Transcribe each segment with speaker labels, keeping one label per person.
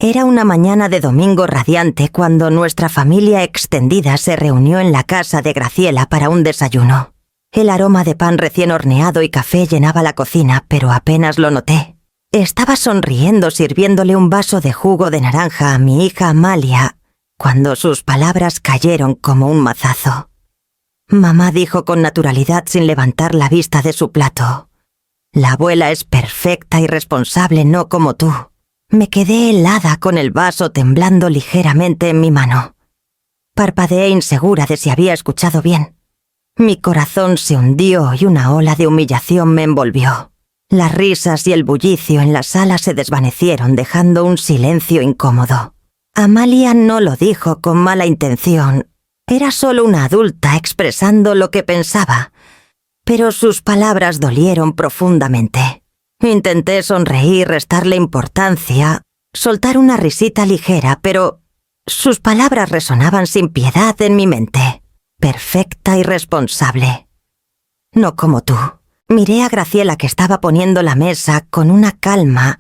Speaker 1: Era una mañana de domingo radiante cuando nuestra familia extendida se reunió en la casa de Graciela para un desayuno. El aroma de pan recién horneado y café llenaba la cocina, pero apenas lo noté. Estaba sonriendo sirviéndole un vaso de jugo de naranja a mi hija Amalia, cuando sus palabras cayeron como un mazazo. Mamá dijo con naturalidad sin levantar la vista de su plato: «La abuela es perfecta y responsable, no como tú». Me quedé helada con el vaso temblando ligeramente en mi mano. Parpadeé insegura de si había escuchado bien. Mi corazón se hundió y una ola de humillación me envolvió. Las risas y el bullicio en la sala se desvanecieron dejando un silencio incómodo. Amalia no lo dijo con mala intención. Era solo una adulta expresando lo que pensaba, pero sus palabras dolieron profundamente. Intenté sonreír, restarle importancia, soltar una risita ligera, pero sus palabras resonaban sin piedad en mi mente. Perfecta y responsable. No como tú. Miré a Graciela, que estaba poniendo la mesa con una calma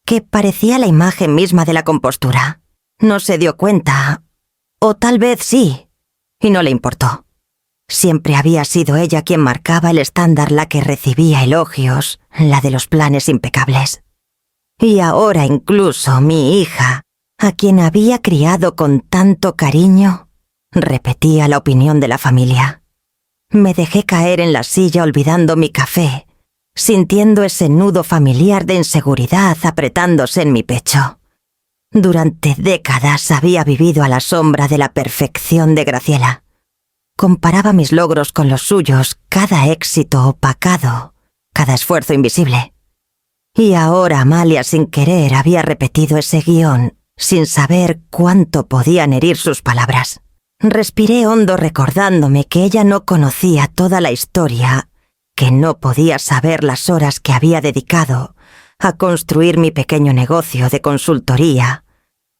Speaker 1: que parecía la imagen misma de la compostura. No se dio cuenta, o tal vez sí, y no le importó. Siempre había sido ella quien marcaba el estándar, la que recibía elogios, la de los planes impecables. Y ahora incluso mi hija, a quien había criado con tanto cariño, repetía la opinión de la familia. Me dejé caer en la silla olvidando mi café, sintiendo ese nudo familiar de inseguridad apretándose en mi pecho. Durante décadas había vivido a la sombra de la perfección de Graciela. Comparaba mis logros con los suyos, cada éxito opacado, cada esfuerzo invisible. Y ahora Amalia, sin querer, había repetido ese guión, sin saber cuánto podían herir sus palabras. Respiré hondo recordándome que ella no conocía toda la historia, que no podía saber las horas que había dedicado a construir mi pequeño negocio de consultoría,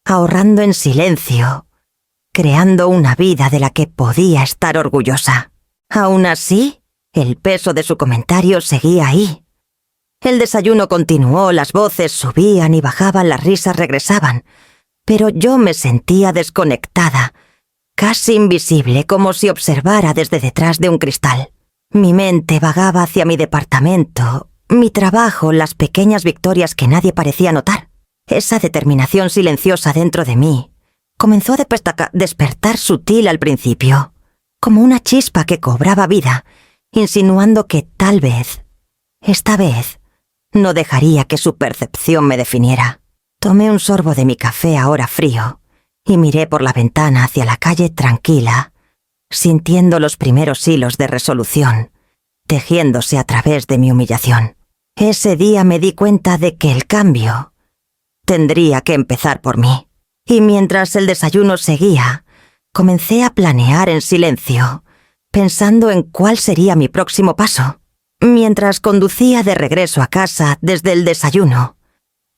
Speaker 1: ahorrando en silencio, creando una vida de la que podía estar orgullosa. Aún así, el peso de su comentario seguía ahí. El desayuno continuó, las voces subían y bajaban, las risas regresaban, pero yo me sentía desconectada, casi invisible, como si observara desde detrás de un cristal. Mi mente vagaba hacia mi departamento, mi trabajo, las pequeñas victorias que nadie parecía notar. Esa determinación silenciosa dentro de mí comenzó a despertar sutil al principio, como una chispa que cobraba vida, insinuando que tal vez, esta vez, no dejaría que su percepción me definiera. Tomé un sorbo de mi café ahora frío y miré por la ventana hacia la calle tranquila, sintiendo los primeros hilos de resolución, tejiéndose a través de mi humillación. Ese día me di cuenta de que el cambio tendría que empezar por mí. Y mientras el desayuno seguía, comencé a planear en silencio, pensando en cuál sería mi próximo paso. Mientras conducía de regreso a casa desde el desayuno,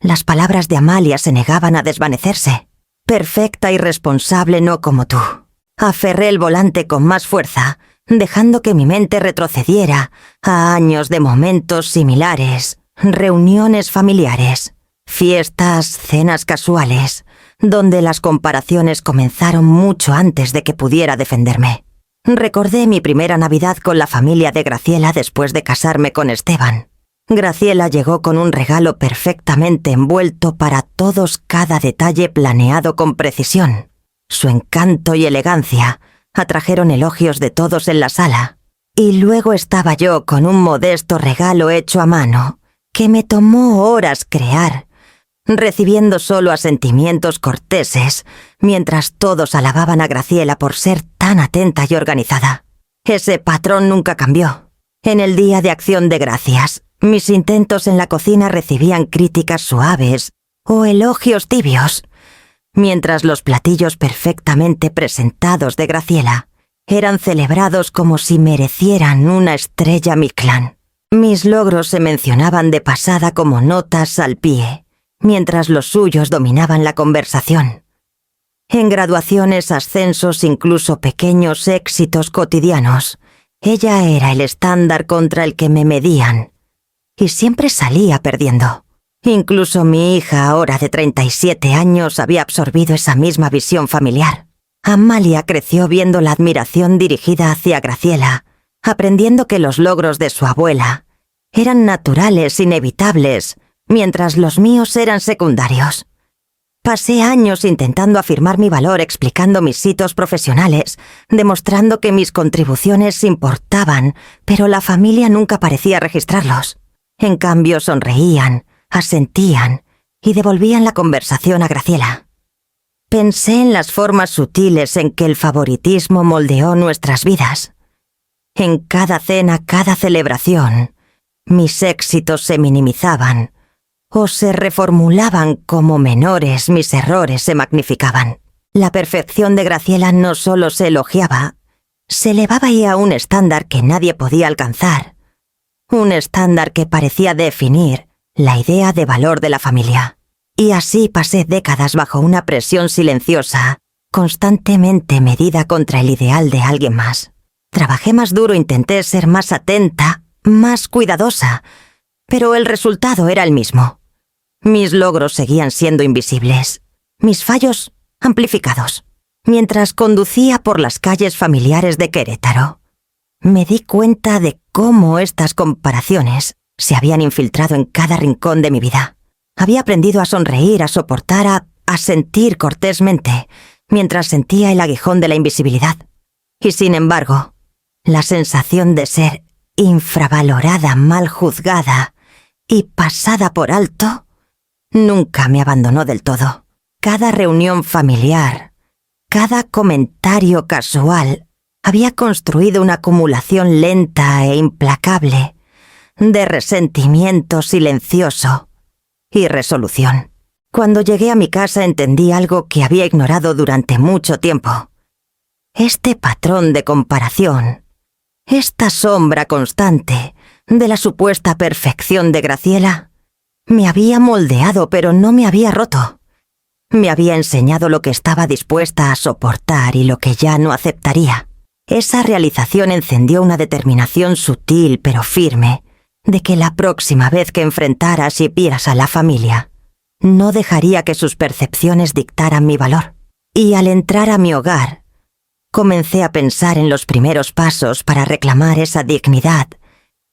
Speaker 1: las palabras de Amalia se negaban a desvanecerse. Perfecta y responsable, no como tú. Aferré el volante con más fuerza, dejando que mi mente retrocediera a años de momentos similares, reuniones familiares, fiestas, cenas casuales, donde las comparaciones comenzaron mucho antes de que pudiera defenderme. Recordé mi primera Navidad con la familia de Graciela después de casarme con Esteban. Graciela llegó con un regalo perfectamente envuelto para todos, cada detalle planeado con precisión. Su encanto y elegancia atrajeron elogios de todos en la sala. Y luego estaba yo con un modesto regalo hecho a mano, que me tomó horas crear, recibiendo solo asentimientos corteses, mientras todos alababan a Graciela por ser tan atenta y organizada. Ese patrón nunca cambió. En el Día de Acción de Gracias, mis intentos en la cocina recibían críticas suaves o elogios tibios, mientras los platillos perfectamente presentados de Graciela eran celebrados como si merecieran una estrella Michelin. Mis logros se mencionaban de pasada como notas al pie, mientras los suyos dominaban la conversación. En graduaciones, ascensos, incluso pequeños éxitos cotidianos, ella era el estándar contra el que me medían, y siempre salía perdiendo. Incluso mi hija, ahora de 37 años, había absorbido esa misma visión familiar. Amalia creció viendo la admiración dirigida hacia Graciela, aprendiendo que los logros de su abuela eran naturales, inevitables, mientras los míos eran secundarios. Pasé años intentando afirmar mi valor, explicando mis hitos profesionales, demostrando que mis contribuciones importaban, pero la familia nunca parecía registrarlos. En cambio, sonreían, asentían y devolvían la conversación a Graciela. Pensé en las formas sutiles en que el favoritismo moldeó nuestras vidas. En cada cena, cada celebración, mis éxitos se minimizaban o se reformulaban como menores, mis errores se magnificaban. La perfección de Graciela no solo se elogiaba, se elevaba ya a un estándar que nadie podía alcanzar, un estándar que parecía definir la idea de valor de la familia. Y así pasé décadas bajo una presión silenciosa, constantemente medida contra el ideal de alguien más. Trabajé más duro, intenté ser más atenta, más cuidadosa, pero el resultado era el mismo. Mis logros seguían siendo invisibles, mis fallos amplificados. Mientras conducía por las calles familiares de Querétaro, me di cuenta de cómo estas comparaciones se habían infiltrado en cada rincón de mi vida. Había aprendido a sonreír, a soportar, a sentir cortésmente, mientras sentía el aguijón de la invisibilidad. Y sin embargo, la sensación de ser infravalorada, mal juzgada y pasada por alto nunca me abandonó del todo. Cada reunión familiar, cada comentario casual había construido una acumulación lenta e implacable de resentimiento silencioso y resolución. Cuando llegué a mi casa entendí algo que había ignorado durante mucho tiempo. Este patrón de comparación, esta sombra constante de la supuesta perfección de Graciela, me había moldeado, pero no me había roto. Me había enseñado lo que estaba dispuesta a soportar y lo que ya no aceptaría. Esa realización encendió una determinación sutil pero firme de que la próxima vez que enfrentaras y vieras a la familia, no dejaría que sus percepciones dictaran mi valor. Y al entrar a mi hogar, comencé a pensar en los primeros pasos para reclamar esa dignidad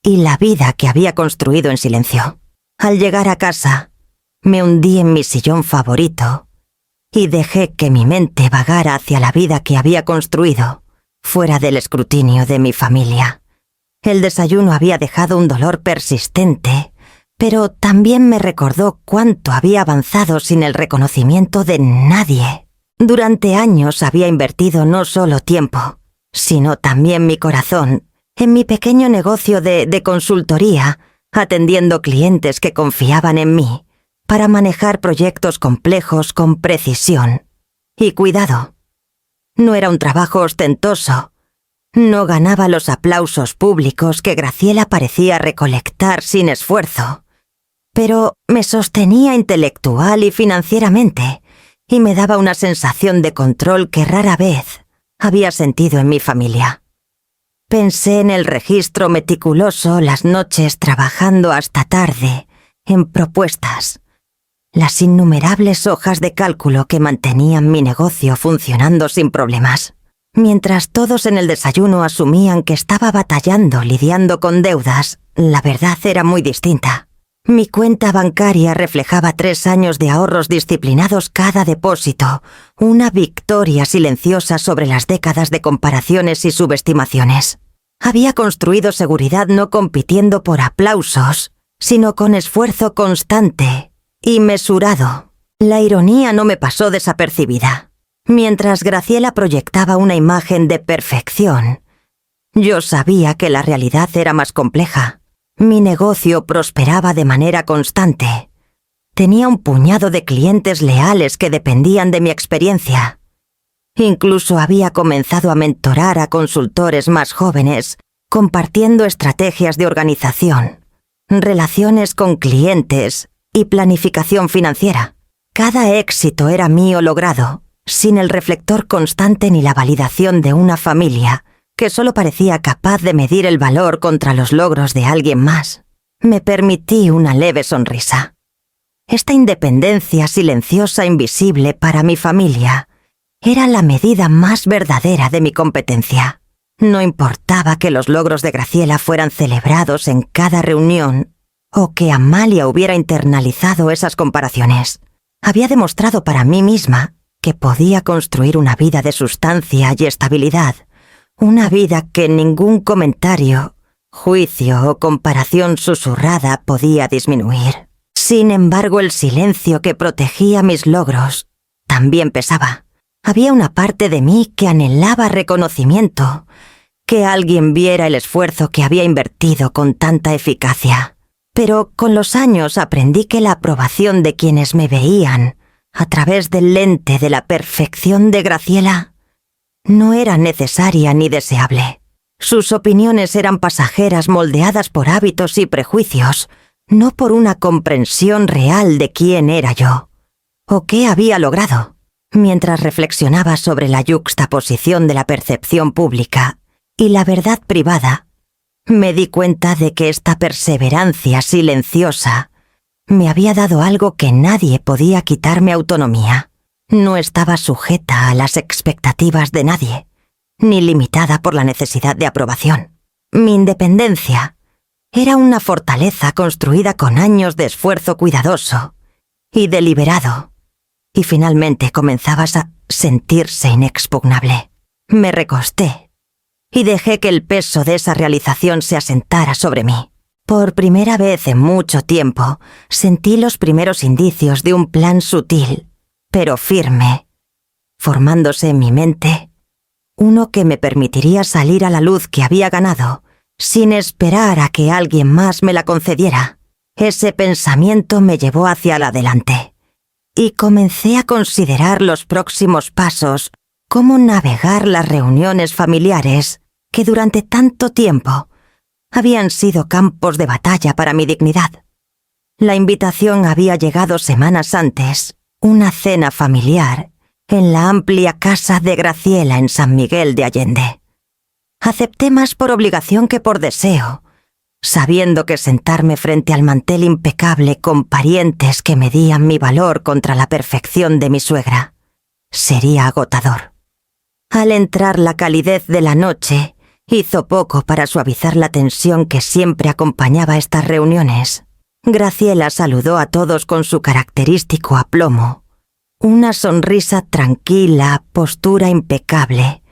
Speaker 1: y la vida que había construido en silencio. Al llegar a casa, me hundí en mi sillón favorito y dejé que mi mente vagara hacia la vida que había construido, fuera del escrutinio de mi familia. El desayuno había dejado un dolor persistente, pero también me recordó cuánto había avanzado sin el reconocimiento de nadie. Durante años había invertido no solo tiempo, sino también mi corazón en mi pequeño negocio de consultoría, atendiendo clientes que confiaban en mí para manejar proyectos complejos con precisión y cuidado. No era un trabajo ostentoso. No ganaba los aplausos públicos que Graciela parecía recolectar sin esfuerzo, pero me sostenía intelectual y financieramente y me daba una sensación de control que rara vez había sentido en mi familia. Pensé en el registro meticuloso, las noches trabajando hasta tarde, en propuestas, las innumerables hojas de cálculo que mantenían mi negocio funcionando sin problemas. Mientras todos en el desayuno asumían que estaba batallando, lidiando con deudas, la verdad era muy distinta. Mi cuenta bancaria reflejaba 3 años de ahorros disciplinados cada depósito, una victoria silenciosa sobre las décadas de comparaciones y subestimaciones. Había construido seguridad no compitiendo por aplausos, sino con esfuerzo constante y mesurado. La ironía no me pasó desapercibida. Mientras Graciela proyectaba una imagen de perfección, yo sabía que la realidad era más compleja. Mi negocio prosperaba de manera constante. Tenía un puñado de clientes leales que dependían de mi experiencia. Incluso había comenzado a mentorar a consultores más jóvenes, compartiendo estrategias de organización, relaciones con clientes y planificación financiera. Cada éxito era mío logrado, sin el reflector constante ni la validación de una familia que solo parecía capaz de medir el valor contra los logros de alguien más. Me permití una leve sonrisa. Esta independencia silenciosa e invisible para mi familia era la medida más verdadera de mi competencia. No importaba que los logros de Graciela fueran celebrados en cada reunión o que Amalia hubiera internalizado esas comparaciones. Había demostrado para mí misma que podía construir una vida de sustancia y estabilidad, una vida que ningún comentario, juicio o comparación susurrada podía disminuir. Sin embargo, el silencio que protegía mis logros también pesaba. Había una parte de mí que anhelaba reconocimiento, que alguien viera el esfuerzo que había invertido con tanta eficacia. Pero con los años aprendí que la aprobación de quienes me veían a través del lente de la perfección de Graciela no era necesaria ni deseable. Sus opiniones eran pasajeras moldeadas por hábitos y prejuicios, no por una comprensión real de quién era yo o qué había logrado. Mientras reflexionaba sobre la yuxtaposición de la percepción pública y la verdad privada, me di cuenta de que esta perseverancia silenciosa me había dado algo que nadie podía quitarme: autonomía. No estaba sujeta a las expectativas de nadie, ni limitada por la necesidad de aprobación. Mi independencia era una fortaleza construida con años de esfuerzo cuidadoso y deliberado, y finalmente comenzaba a sentirse inexpugnable. Me recosté y dejé que el peso de esa realización se asentara sobre mí. Por primera vez en mucho tiempo, sentí los primeros indicios de un plan sutil, pero firme, formándose en mi mente, uno que me permitiría salir a la luz que había ganado, sin esperar a que alguien más me la concediera. Ese pensamiento me llevó hacia adelante, y comencé a considerar los próximos pasos: cómo navegar las reuniones familiares que durante tanto tiempo habían sido campos de batalla para mi dignidad. La invitación había llegado semanas antes, una cena familiar en la amplia casa de Graciela en San Miguel de Allende. Acepté más por obligación que por deseo, sabiendo que sentarme frente al mantel impecable con parientes que medían mi valor contra la perfección de mi suegra sería agotador. Al entrar, la calidez de la noche hizo poco para suavizar la tensión que siempre acompañaba estas reuniones. Graciela saludó a todos con su característico aplomo, una sonrisa tranquila, postura impecable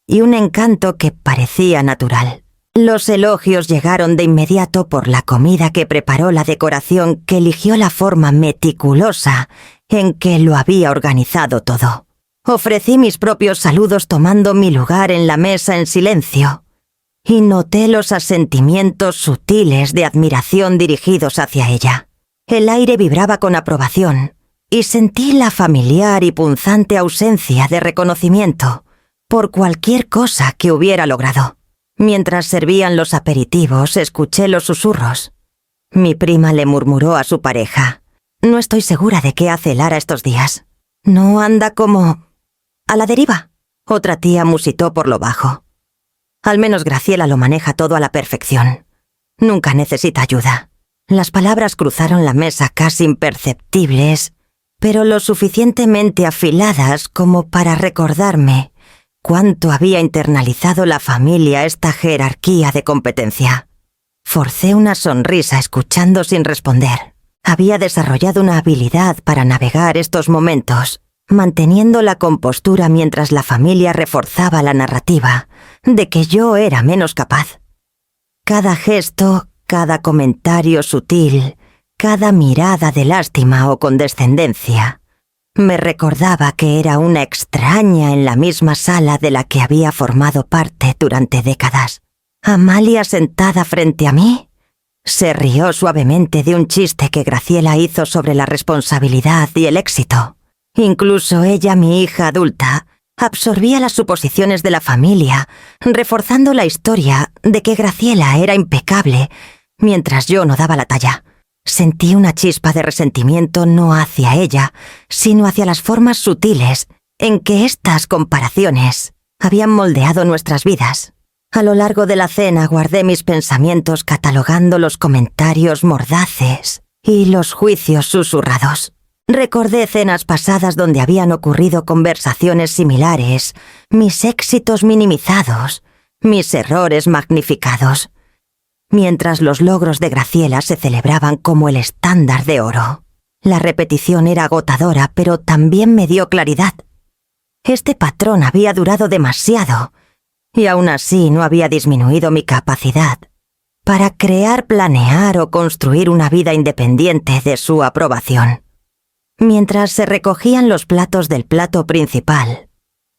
Speaker 1: y un encanto que parecía natural. Los elogios llegaron de inmediato por la comida que preparó, la decoración que eligió, la forma meticulosa en que lo había organizado todo. Ofrecí mis propios saludos tomando mi lugar en la mesa en silencio, y noté los asentimientos sutiles de admiración dirigidos hacia ella. El aire vibraba con aprobación, y sentí la familiar y punzante ausencia de reconocimiento por cualquier cosa que hubiera logrado. Mientras servían los aperitivos, escuché los susurros. Mi prima le murmuró a su pareja: «No estoy segura de qué hace Lara estos días. ¿No anda como a la deriva?». Otra tía musitó por lo bajo: «Al menos Graciela lo maneja todo a la perfección. Nunca necesita ayuda». Las palabras cruzaron la mesa casi imperceptibles, pero lo suficientemente afiladas como para recordarme cuánto había internalizado la familia esta jerarquía de competencia. Forcé una sonrisa escuchando sin responder. Había desarrollado una habilidad para navegar estos momentos, manteniendo la compostura mientras la familia reforzaba la narrativa de que yo era menos capaz. Cada gesto, cada comentario sutil, cada mirada de lástima o condescendencia me recordaba que era una extraña en la misma sala de la que había formado parte durante décadas. Amalia, sentada frente a mí, se rió suavemente de un chiste que Graciela hizo sobre la responsabilidad y el éxito. Incluso ella, mi hija adulta, absorbía las suposiciones de la familia, reforzando la historia de que Graciela era impecable, mientras yo no daba la talla. Sentí una chispa de resentimiento no hacia ella, sino hacia las formas sutiles en que estas comparaciones habían moldeado nuestras vidas. A lo largo de la cena guardé mis pensamientos catalogando los comentarios mordaces Y los juicios susurrados. Recordé cenas pasadas donde habían ocurrido conversaciones similares, mis éxitos minimizados, mis errores magnificados, mientras los logros de Graciela se celebraban como el estándar de oro. La repetición era agotadora, pero también me dio claridad. Este patrón había durado demasiado, y aún así no había disminuido mi capacidad para crear, planear o construir una vida independiente de su aprobación. Mientras se recogían los platos del plato principal,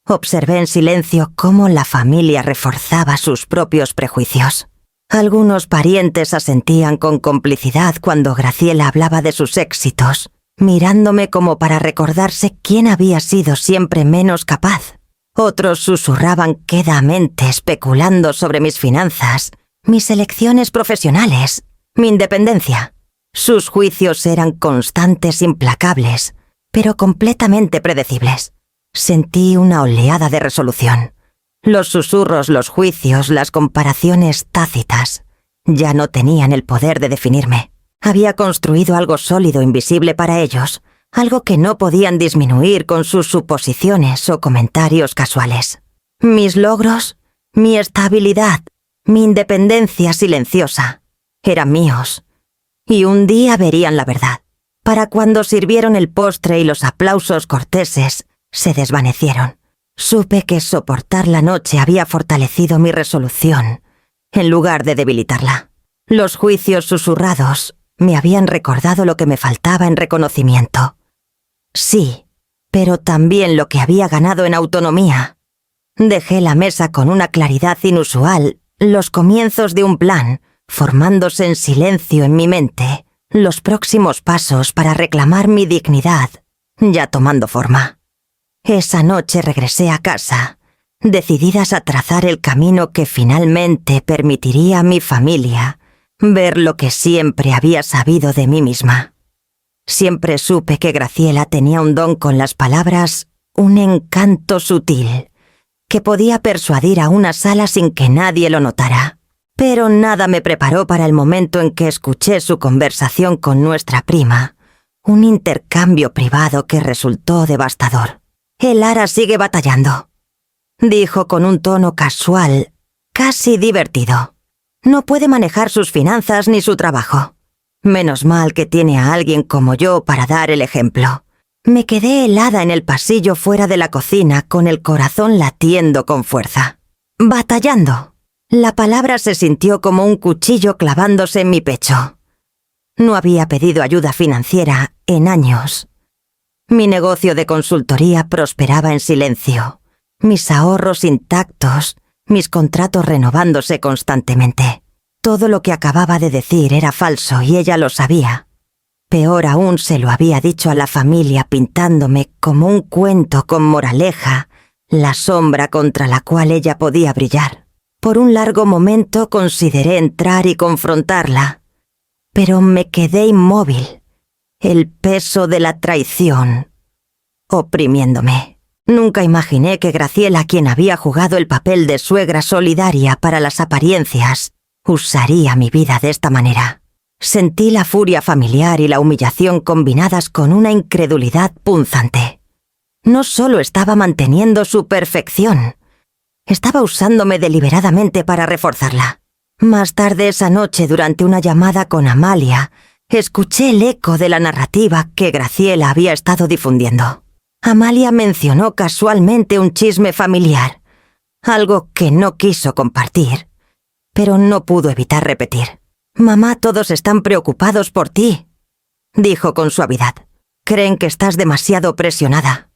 Speaker 1: observé en silencio cómo la familia reforzaba sus propios prejuicios. Algunos parientes asentían con complicidad cuando Graciela hablaba de sus éxitos, mirándome como para recordarse quién había sido siempre menos capaz. Otros susurraban quedamente especulando sobre mis finanzas, mis elecciones profesionales, mi independencia. Sus juicios eran constantes, implacables, pero completamente predecibles. Sentí una oleada de resolución. Los susurros, los juicios, las comparaciones tácitas ya no tenían el poder de definirme. Había construido algo sólido, invisible para ellos, algo que no podían disminuir con sus suposiciones o comentarios casuales. Mis logros, mi estabilidad, mi independencia silenciosa, eran míos. Y un día verían la verdad. Para cuando sirvieron el postre y los aplausos corteses se desvanecieron, supe que soportar la noche había fortalecido mi resolución, en lugar de debilitarla. Los juicios susurrados me habían recordado lo que me faltaba en reconocimiento. Sí, pero también lo que había ganado en autonomía. Dejé la mesa con una claridad inusual, los comienzos de un plan, formándose en silencio en mi mente, los próximos pasos para reclamar mi dignidad, ya tomando forma. Esa noche regresé a casa, decididas a trazar el camino que finalmente permitiría a mi familia ver lo que siempre había sabido de mí misma. Siempre supe que Graciela tenía un don con las palabras, un encanto sutil, que podía persuadir a una sala sin que nadie lo notara. Pero nada me preparó para el momento en que escuché su conversación con nuestra prima, un intercambio privado que resultó devastador. «El Lara sigue batallando», dijo con un tono casual, casi divertido. «No puede manejar sus finanzas ni su trabajo. Menos mal que tiene a alguien como yo para dar el ejemplo». Me quedé helada en el pasillo fuera de la cocina con el corazón latiendo con fuerza. «Batallando». La palabra se sintió como un cuchillo clavándose en mi pecho. No había pedido ayuda financiera en años. Mi negocio de consultoría prosperaba en silencio, mis ahorros intactos, mis contratos renovándose constantemente. Todo lo que acababa de decir era falso y ella lo sabía. Peor aún, se lo había dicho a la familia pintándome como un cuento con moraleja, la sombra contra la cual ella podía brillar. Por un largo momento consideré entrar y confrontarla, pero me quedé inmóvil, el peso de la traición oprimiéndome. Nunca imaginé que Graciela, quien había jugado el papel de suegra solidaria para las apariencias, usaría mi vida de esta manera. Sentí la furia familiar y la humillación combinadas con una incredulidad punzante. No solo estaba manteniendo su perfección, estaba usándome deliberadamente para reforzarla. Más tarde esa noche, durante una llamada con Amalia, escuché el eco de la narrativa que Graciela había estado difundiendo. Amalia mencionó casualmente un chisme familiar, algo que no quiso compartir, pero no pudo evitar repetir. «Mamá, todos están preocupados por ti», dijo con suavidad. «Creen que estás demasiado presionada,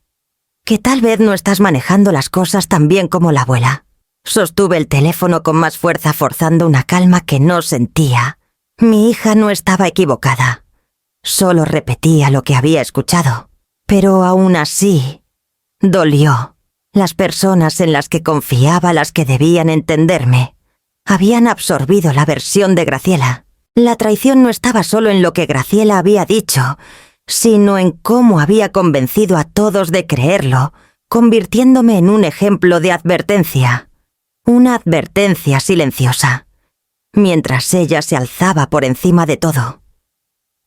Speaker 1: que tal vez no estás manejando las cosas tan bien como la abuela». Sostuve el teléfono con más fuerza, forzando una calma que no sentía. Mi hija no estaba equivocada. Solo repetía lo que había escuchado. Pero aún así, dolió. Las personas en las que confiaba, las que debían entenderme, habían absorbido la versión de Graciela. La traición no estaba solo en lo que Graciela había dicho, sino en cómo había convencido a todos de creerlo, convirtiéndome en un ejemplo de advertencia. Una advertencia silenciosa, mientras ella se alzaba por encima de todo.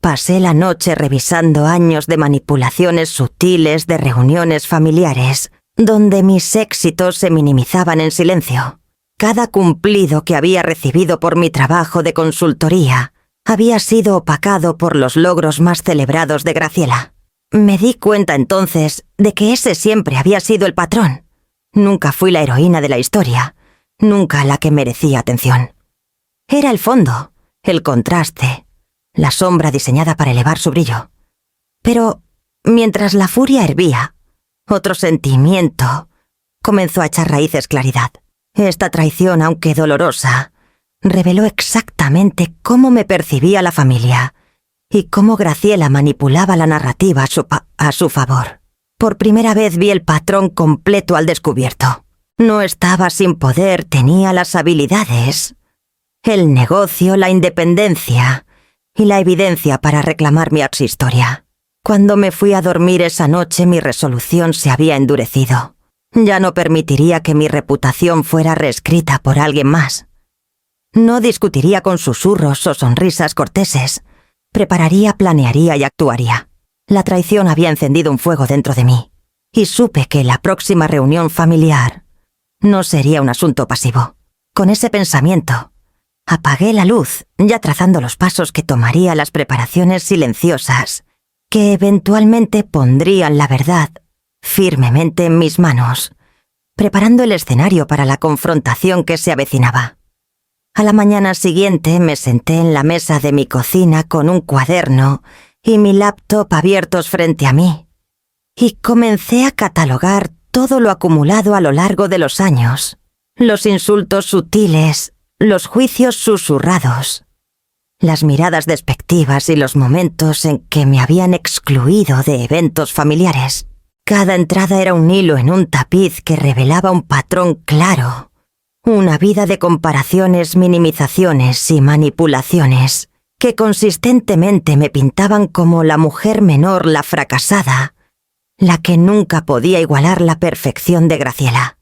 Speaker 1: Pasé la noche revisando años de manipulaciones sutiles de reuniones familiares, donde mis éxitos se minimizaban en silencio. Cada cumplido que había recibido por mi trabajo de consultoría había sido opacado por los logros más celebrados de Graciela. Me di cuenta entonces de que ese siempre había sido el patrón. Nunca fui la heroína de la historia, nunca la que merecía atención. Era el fondo, el contraste, la sombra diseñada para elevar su brillo. Pero, mientras la furia hervía, otro sentimiento comenzó a echar raíces claridad. Esta traición, aunque dolorosa, reveló exactamente cómo me percibía la familia y cómo Graciela manipulaba la narrativa a su favor. Por primera vez vi el patrón completo al descubierto. No estaba sin poder, tenía las habilidades, el negocio, la independencia y la evidencia para reclamar mi exhistoria. Cuando me fui a dormir esa noche, mi resolución se había endurecido. Ya no permitiría que mi reputación fuera reescrita por alguien más. No discutiría con susurros o sonrisas corteses. Prepararía, planearía y actuaría. La traición había encendido un fuego dentro de mí, y supe que la próxima reunión familiar no sería un asunto pasivo. Con ese pensamiento, apagué la luz, ya trazando los pasos que tomaría las preparaciones silenciosas, que eventualmente pondrían la verdad firmemente en mis manos, preparando el escenario para la confrontación que se avecinaba. A la mañana siguiente me senté en la mesa de mi cocina con un cuaderno y mi laptop abiertos frente a mí, y comencé a catalogar todo lo acumulado a lo largo de los años, los insultos sutiles, los juicios susurrados, las miradas despectivas y los momentos en que me habían excluido de eventos familiares. Cada entrada era un hilo en un tapiz que revelaba un patrón claro, una vida de comparaciones, minimizaciones y manipulaciones que consistentemente me pintaban como la mujer menor, la fracasada, la que nunca podía igualar la perfección de Graciela.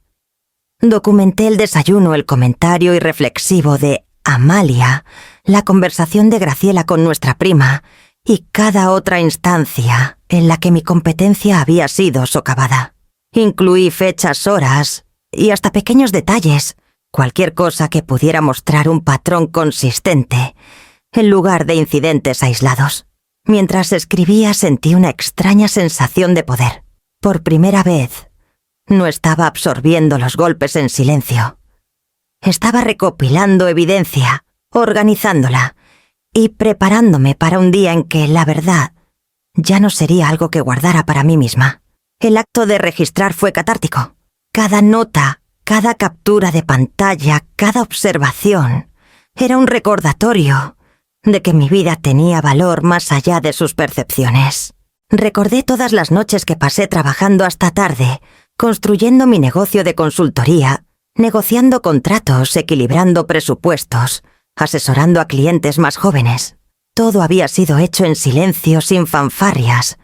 Speaker 1: Documenté el desayuno, el comentario irreflexivo de Amalia, la conversación de Graciela con nuestra prima y cada otra instancia en la que mi competencia había sido socavada. Incluí fechas, horas y hasta pequeños detalles, cualquier cosa que pudiera mostrar un patrón consistente, en lugar de incidentes aislados. Mientras escribía sentí una extraña sensación de poder. Por primera vez, no estaba absorbiendo los golpes en silencio. Estaba recopilando evidencia, organizándola y preparándome para un día en que la verdad ya no sería algo que guardara para mí misma. El acto de registrar fue catártico. Cada nota, cada captura de pantalla, cada observación era un recordatorio de que mi vida tenía valor más allá de sus percepciones. Recordé todas las noches que pasé trabajando hasta tarde, construyendo mi negocio de consultoría, negociando contratos, equilibrando presupuestos, asesorando a clientes más jóvenes. Todo había sido hecho en silencio, sin fanfarrias,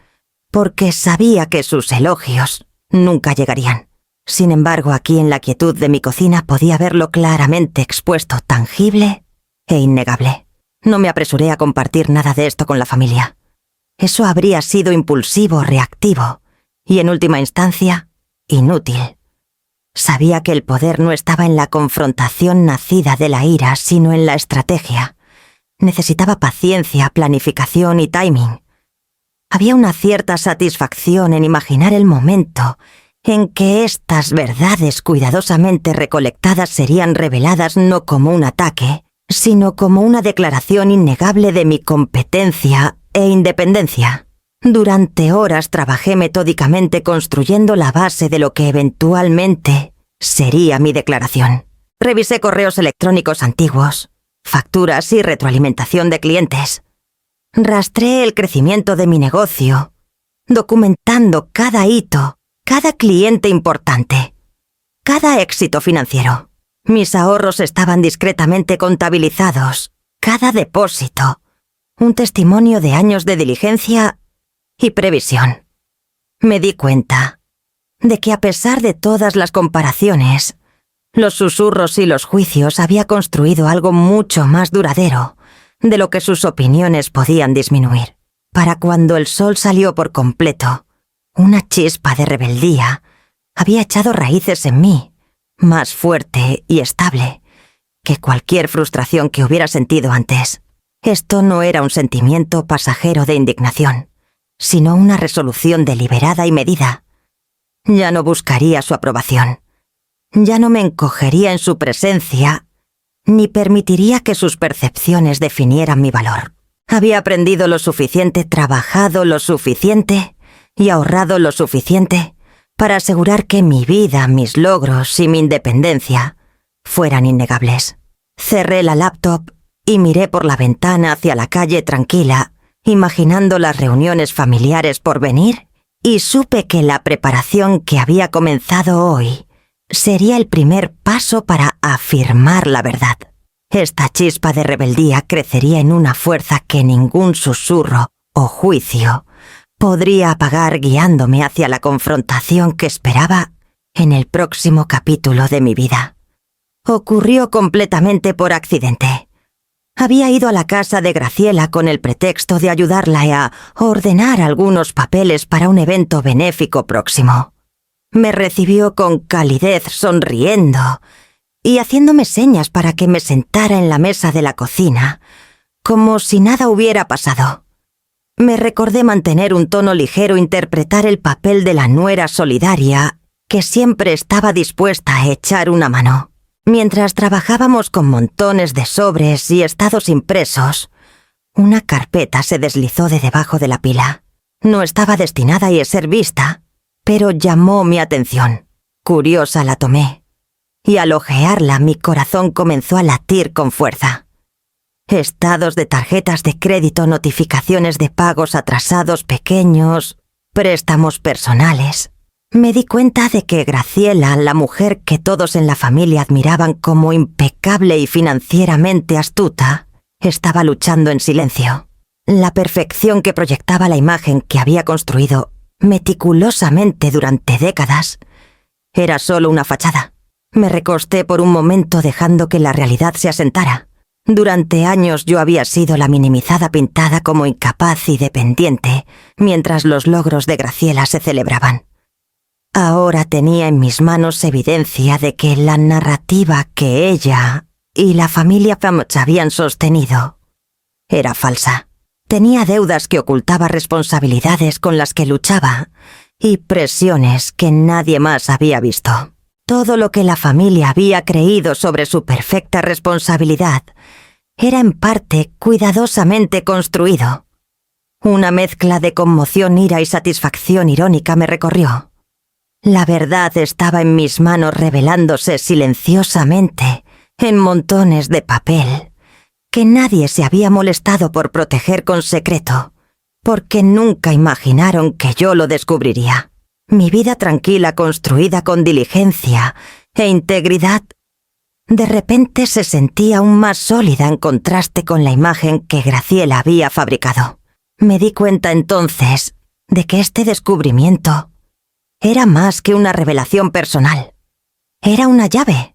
Speaker 1: porque sabía que sus elogios nunca llegarían. Sin embargo, aquí en la quietud de mi cocina podía verlo claramente expuesto, tangible e innegable. No me apresuré a compartir nada de esto con la familia. Eso habría sido impulsivo, reactivo y, en última instancia, inútil. Sabía que el poder no estaba en la confrontación nacida de la ira, sino en la estrategia. Necesitaba paciencia, planificación y timing. Había una cierta satisfacción en imaginar el momento en que estas verdades cuidadosamente recolectadas serían reveladas no como un ataque, sino como una declaración innegable de mi competencia e independencia. Durante horas trabajé metódicamente construyendo la base de lo que eventualmente sería mi declaración. Revisé correos electrónicos antiguos, facturas y retroalimentación de clientes. Rastreé el crecimiento de mi negocio, documentando cada hito, cada cliente importante, cada éxito financiero. Mis ahorros estaban discretamente contabilizados, cada depósito, un testimonio de años de diligencia y previsión. Me di cuenta de que a pesar de todas las comparaciones, los susurros y los juicios había construido algo mucho más duradero, de lo que sus opiniones podían disminuir. Para cuando el sol salió por completo, una chispa de rebeldía había echado raíces en mí, más fuerte y estable que cualquier frustración que hubiera sentido antes. Esto no era un sentimiento pasajero de indignación, sino una resolución deliberada y medida. Ya no buscaría su aprobación. Ya no me encogería en su presencia, ni permitiría que sus percepciones definieran mi valor. Había aprendido lo suficiente, trabajado lo suficiente y ahorrado lo suficiente para asegurar que mi vida, mis logros y mi independencia fueran innegables. Cerré la laptop y miré por la ventana hacia la calle tranquila, imaginando las reuniones familiares por venir, y supe que la preparación que había comenzado hoy sería el primer paso para afirmar la verdad. Esta chispa de rebeldía crecería en una fuerza que ningún susurro o juicio podría apagar, guiándome hacia la confrontación que esperaba en el próximo capítulo de mi vida. Ocurrió completamente por accidente. Había ido a la casa de Graciela con el pretexto de ayudarla a ordenar algunos papeles para un evento benéfico próximo. Me recibió con calidez, sonriendo y haciéndome señas para que me sentara en la mesa de la cocina, como si nada hubiera pasado. Me recordé mantener un tono ligero, interpretar el papel de la nuera solidaria, que siempre estaba dispuesta a echar una mano. Mientras trabajábamos con montones de sobres y estados impresos, una carpeta se deslizó de debajo de la pila. No estaba destinada a ser vista, pero llamó mi atención. Curiosa la tomé, y al hojearla mi corazón comenzó a latir con fuerza. Estados de tarjetas de crédito, notificaciones de pagos atrasados pequeños, préstamos personales. Me di cuenta de que Graciela, la mujer que todos en la familia admiraban como impecable y financieramente astuta, estaba luchando en silencio. La perfección que proyectaba la imagen que había construido meticulosamente durante décadas era solo una fachada. Me recosté por un momento dejando que la realidad se asentara. Durante años yo había sido la minimizada pintada como incapaz y dependiente, mientras los logros de Graciela se celebraban. Ahora tenía en mis manos evidencia de que la narrativa que ella y la familia Famch habían sostenido era falsa. Tenía deudas que ocultaba, responsabilidades con las que luchaba y presiones que nadie más había visto. Todo lo que la familia había creído sobre su perfecta responsabilidad era en parte cuidadosamente construido. Una mezcla de conmoción, ira y satisfacción irónica me recorrió. La verdad estaba en mis manos revelándose silenciosamente en montones de papel que nadie se había molestado por proteger con secreto, porque nunca imaginaron que yo lo descubriría. Mi vida tranquila, construida con diligencia e integridad, de repente se sentía aún más sólida en contraste con la imagen que Graciela había fabricado. Me di cuenta entonces de que este descubrimiento era más que una revelación personal. Era una llave.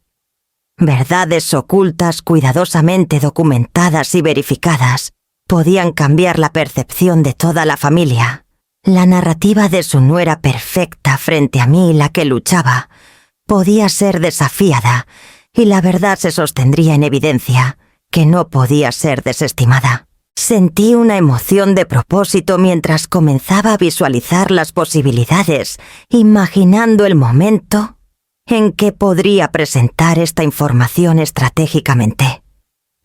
Speaker 1: Verdades ocultas, cuidadosamente documentadas y verificadas, podían cambiar la percepción de toda la familia. La narrativa de su nuera perfecta frente a mí, la que luchaba, podía ser desafiada, y la verdad se sostendría en evidencia, que no podía ser desestimada. Sentí una emoción de propósito mientras comenzaba a visualizar las posibilidades, imaginando el momento en que podría presentar esta información estratégicamente.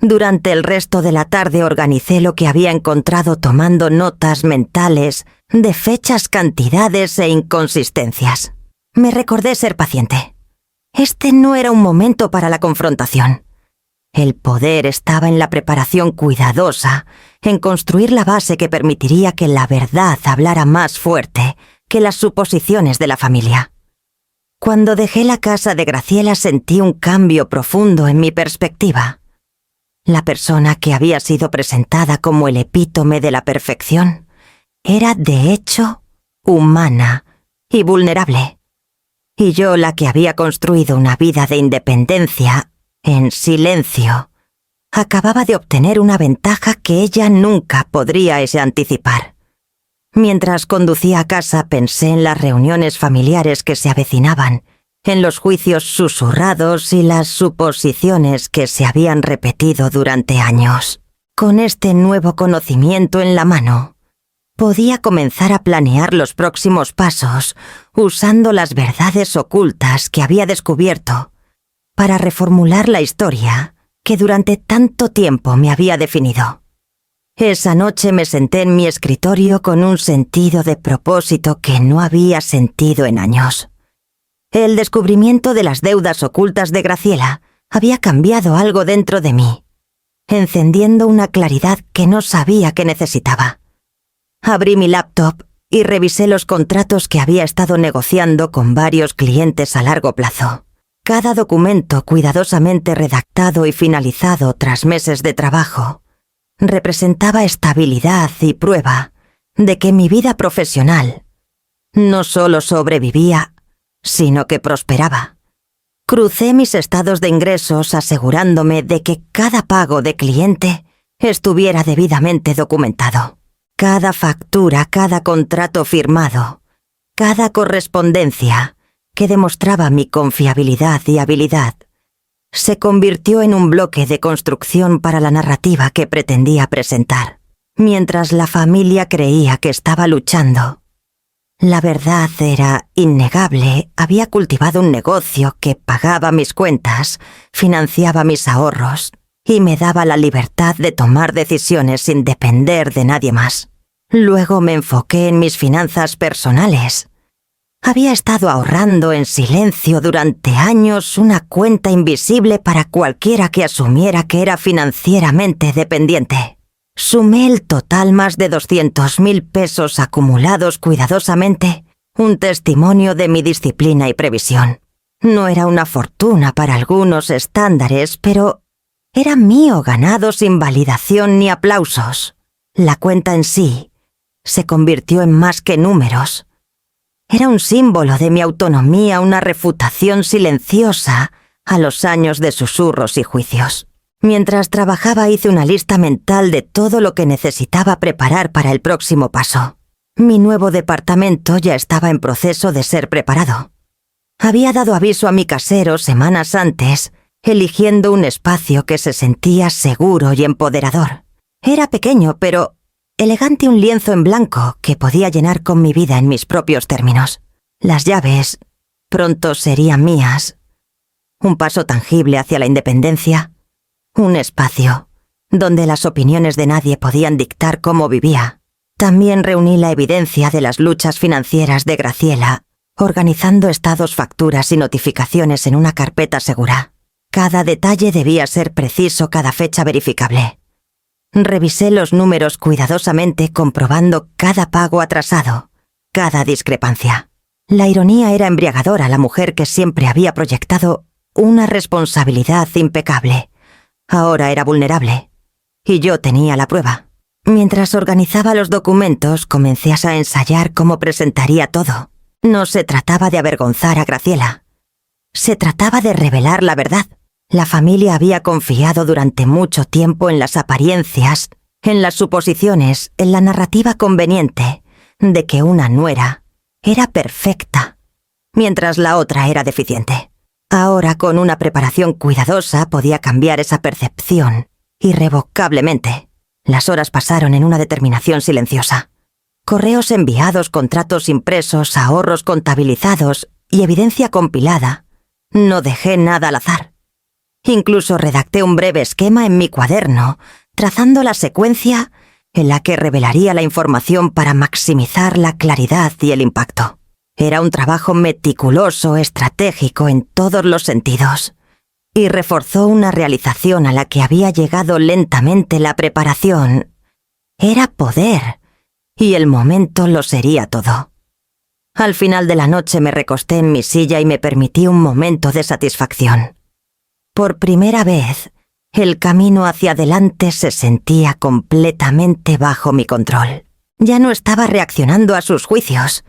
Speaker 1: Durante el resto de la tarde organicé lo que había encontrado tomando notas mentales de fechas, cantidades e inconsistencias. Me recordé ser paciente. Este no era un momento para la confrontación. El poder estaba en la preparación cuidadosa, en construir la base que permitiría que la verdad hablara más fuerte que las suposiciones de la familia. Cuando dejé la casa de Graciela sentí un cambio profundo en mi perspectiva. La persona que había sido presentada como el epítome de la perfección era, de hecho, humana y vulnerable. Y yo, la que había construido una vida de independencia, en silencio, acababa de obtener una ventaja que ella nunca podría anticipar. Mientras conducía a casa pensé en las reuniones familiares que se avecinaban, en los juicios susurrados y las suposiciones que se habían repetido durante años. Con este nuevo conocimiento en la mano, podía comenzar a planear los próximos pasos usando las verdades ocultas que había descubierto para reformular la historia que durante tanto tiempo me había definido. Esa noche me senté en mi escritorio con un sentido de propósito que no había sentido en años. El descubrimiento de las deudas ocultas de Graciela había cambiado algo dentro de mí, encendiendo una claridad que no sabía que necesitaba. Abrí mi laptop y revisé los contratos que había estado negociando con varios clientes a largo plazo. Cada documento cuidadosamente redactado y finalizado tras meses de trabajo representaba estabilidad y prueba de que mi vida profesional no solo sobrevivía, sino que prosperaba. Crucé mis estados de ingresos asegurándome de que cada pago de cliente estuviera debidamente documentado. Cada factura, cada contrato firmado, cada correspondencia que demostraba mi confiabilidad y habilidad, se convirtió en un bloque de construcción para la narrativa que pretendía presentar. Mientras la familia creía que estaba luchando, la verdad era innegable. Había cultivado un negocio que pagaba mis cuentas, financiaba mis ahorros y me daba la libertad de tomar decisiones sin depender de nadie más. Luego me enfoqué en mis finanzas personales. Había estado ahorrando en silencio durante años una cuenta invisible para cualquiera que asumiera que era financieramente dependiente. Sumé el total más de 200,000 pesos acumulados cuidadosamente, un testimonio de mi disciplina y previsión. No era una fortuna para algunos estándares, pero era mío ganado sin validación ni aplausos. La cuenta en sí se convirtió en más que números. Era un símbolo de mi autonomía, una refutación silenciosa a los años de susurros y juicios. Mientras trabajaba hice una lista mental de todo lo que necesitaba preparar para el próximo paso. Mi nuevo departamento ya estaba en proceso de ser preparado. Había dado aviso a mi casero semanas antes, eligiendo un espacio que se sentía seguro y empoderador. Era pequeño, pero elegante, un lienzo en blanco que podía llenar con mi vida en mis propios términos. Las llaves pronto serían mías. Un paso tangible hacia la independencia. Un espacio donde las opiniones de nadie podían dictar cómo vivía. También reuní la evidencia de las luchas financieras de Graciela, organizando estados, facturas y notificaciones en una carpeta segura. Cada detalle debía ser preciso, cada fecha verificable. Revisé los números cuidadosamente, comprobando cada pago atrasado, cada discrepancia. La ironía era embriagadora. La mujer que siempre había proyectado una responsabilidad impecable ahora era vulnerable, y yo tenía la prueba. Mientras organizaba los documentos, comencé a ensayar cómo presentaría todo. No se trataba de avergonzar a Graciela. Se trataba de revelar la verdad. La familia había confiado durante mucho tiempo en las apariencias, en las suposiciones, en la narrativa conveniente de que una nuera era perfecta, mientras la otra era deficiente. Ahora, con una preparación cuidadosa, podía cambiar esa percepción irrevocablemente. Las horas pasaron en una determinación silenciosa. Correos enviados, contratos impresos, ahorros contabilizados y evidencia compilada. No dejé nada al azar. Incluso redacté un breve esquema en mi cuaderno, trazando la secuencia en la que revelaría la información para maximizar la claridad y el impacto. Era un trabajo meticuloso, estratégico en todos los sentidos, y reforzó una realización a la que había llegado lentamente. La preparación era poder, y el momento lo sería todo. Al final de la noche me recosté en mi silla y me permití un momento de satisfacción. Por primera vez, el camino hacia adelante se sentía completamente bajo mi control. Ya no estaba reaccionando a sus juicios.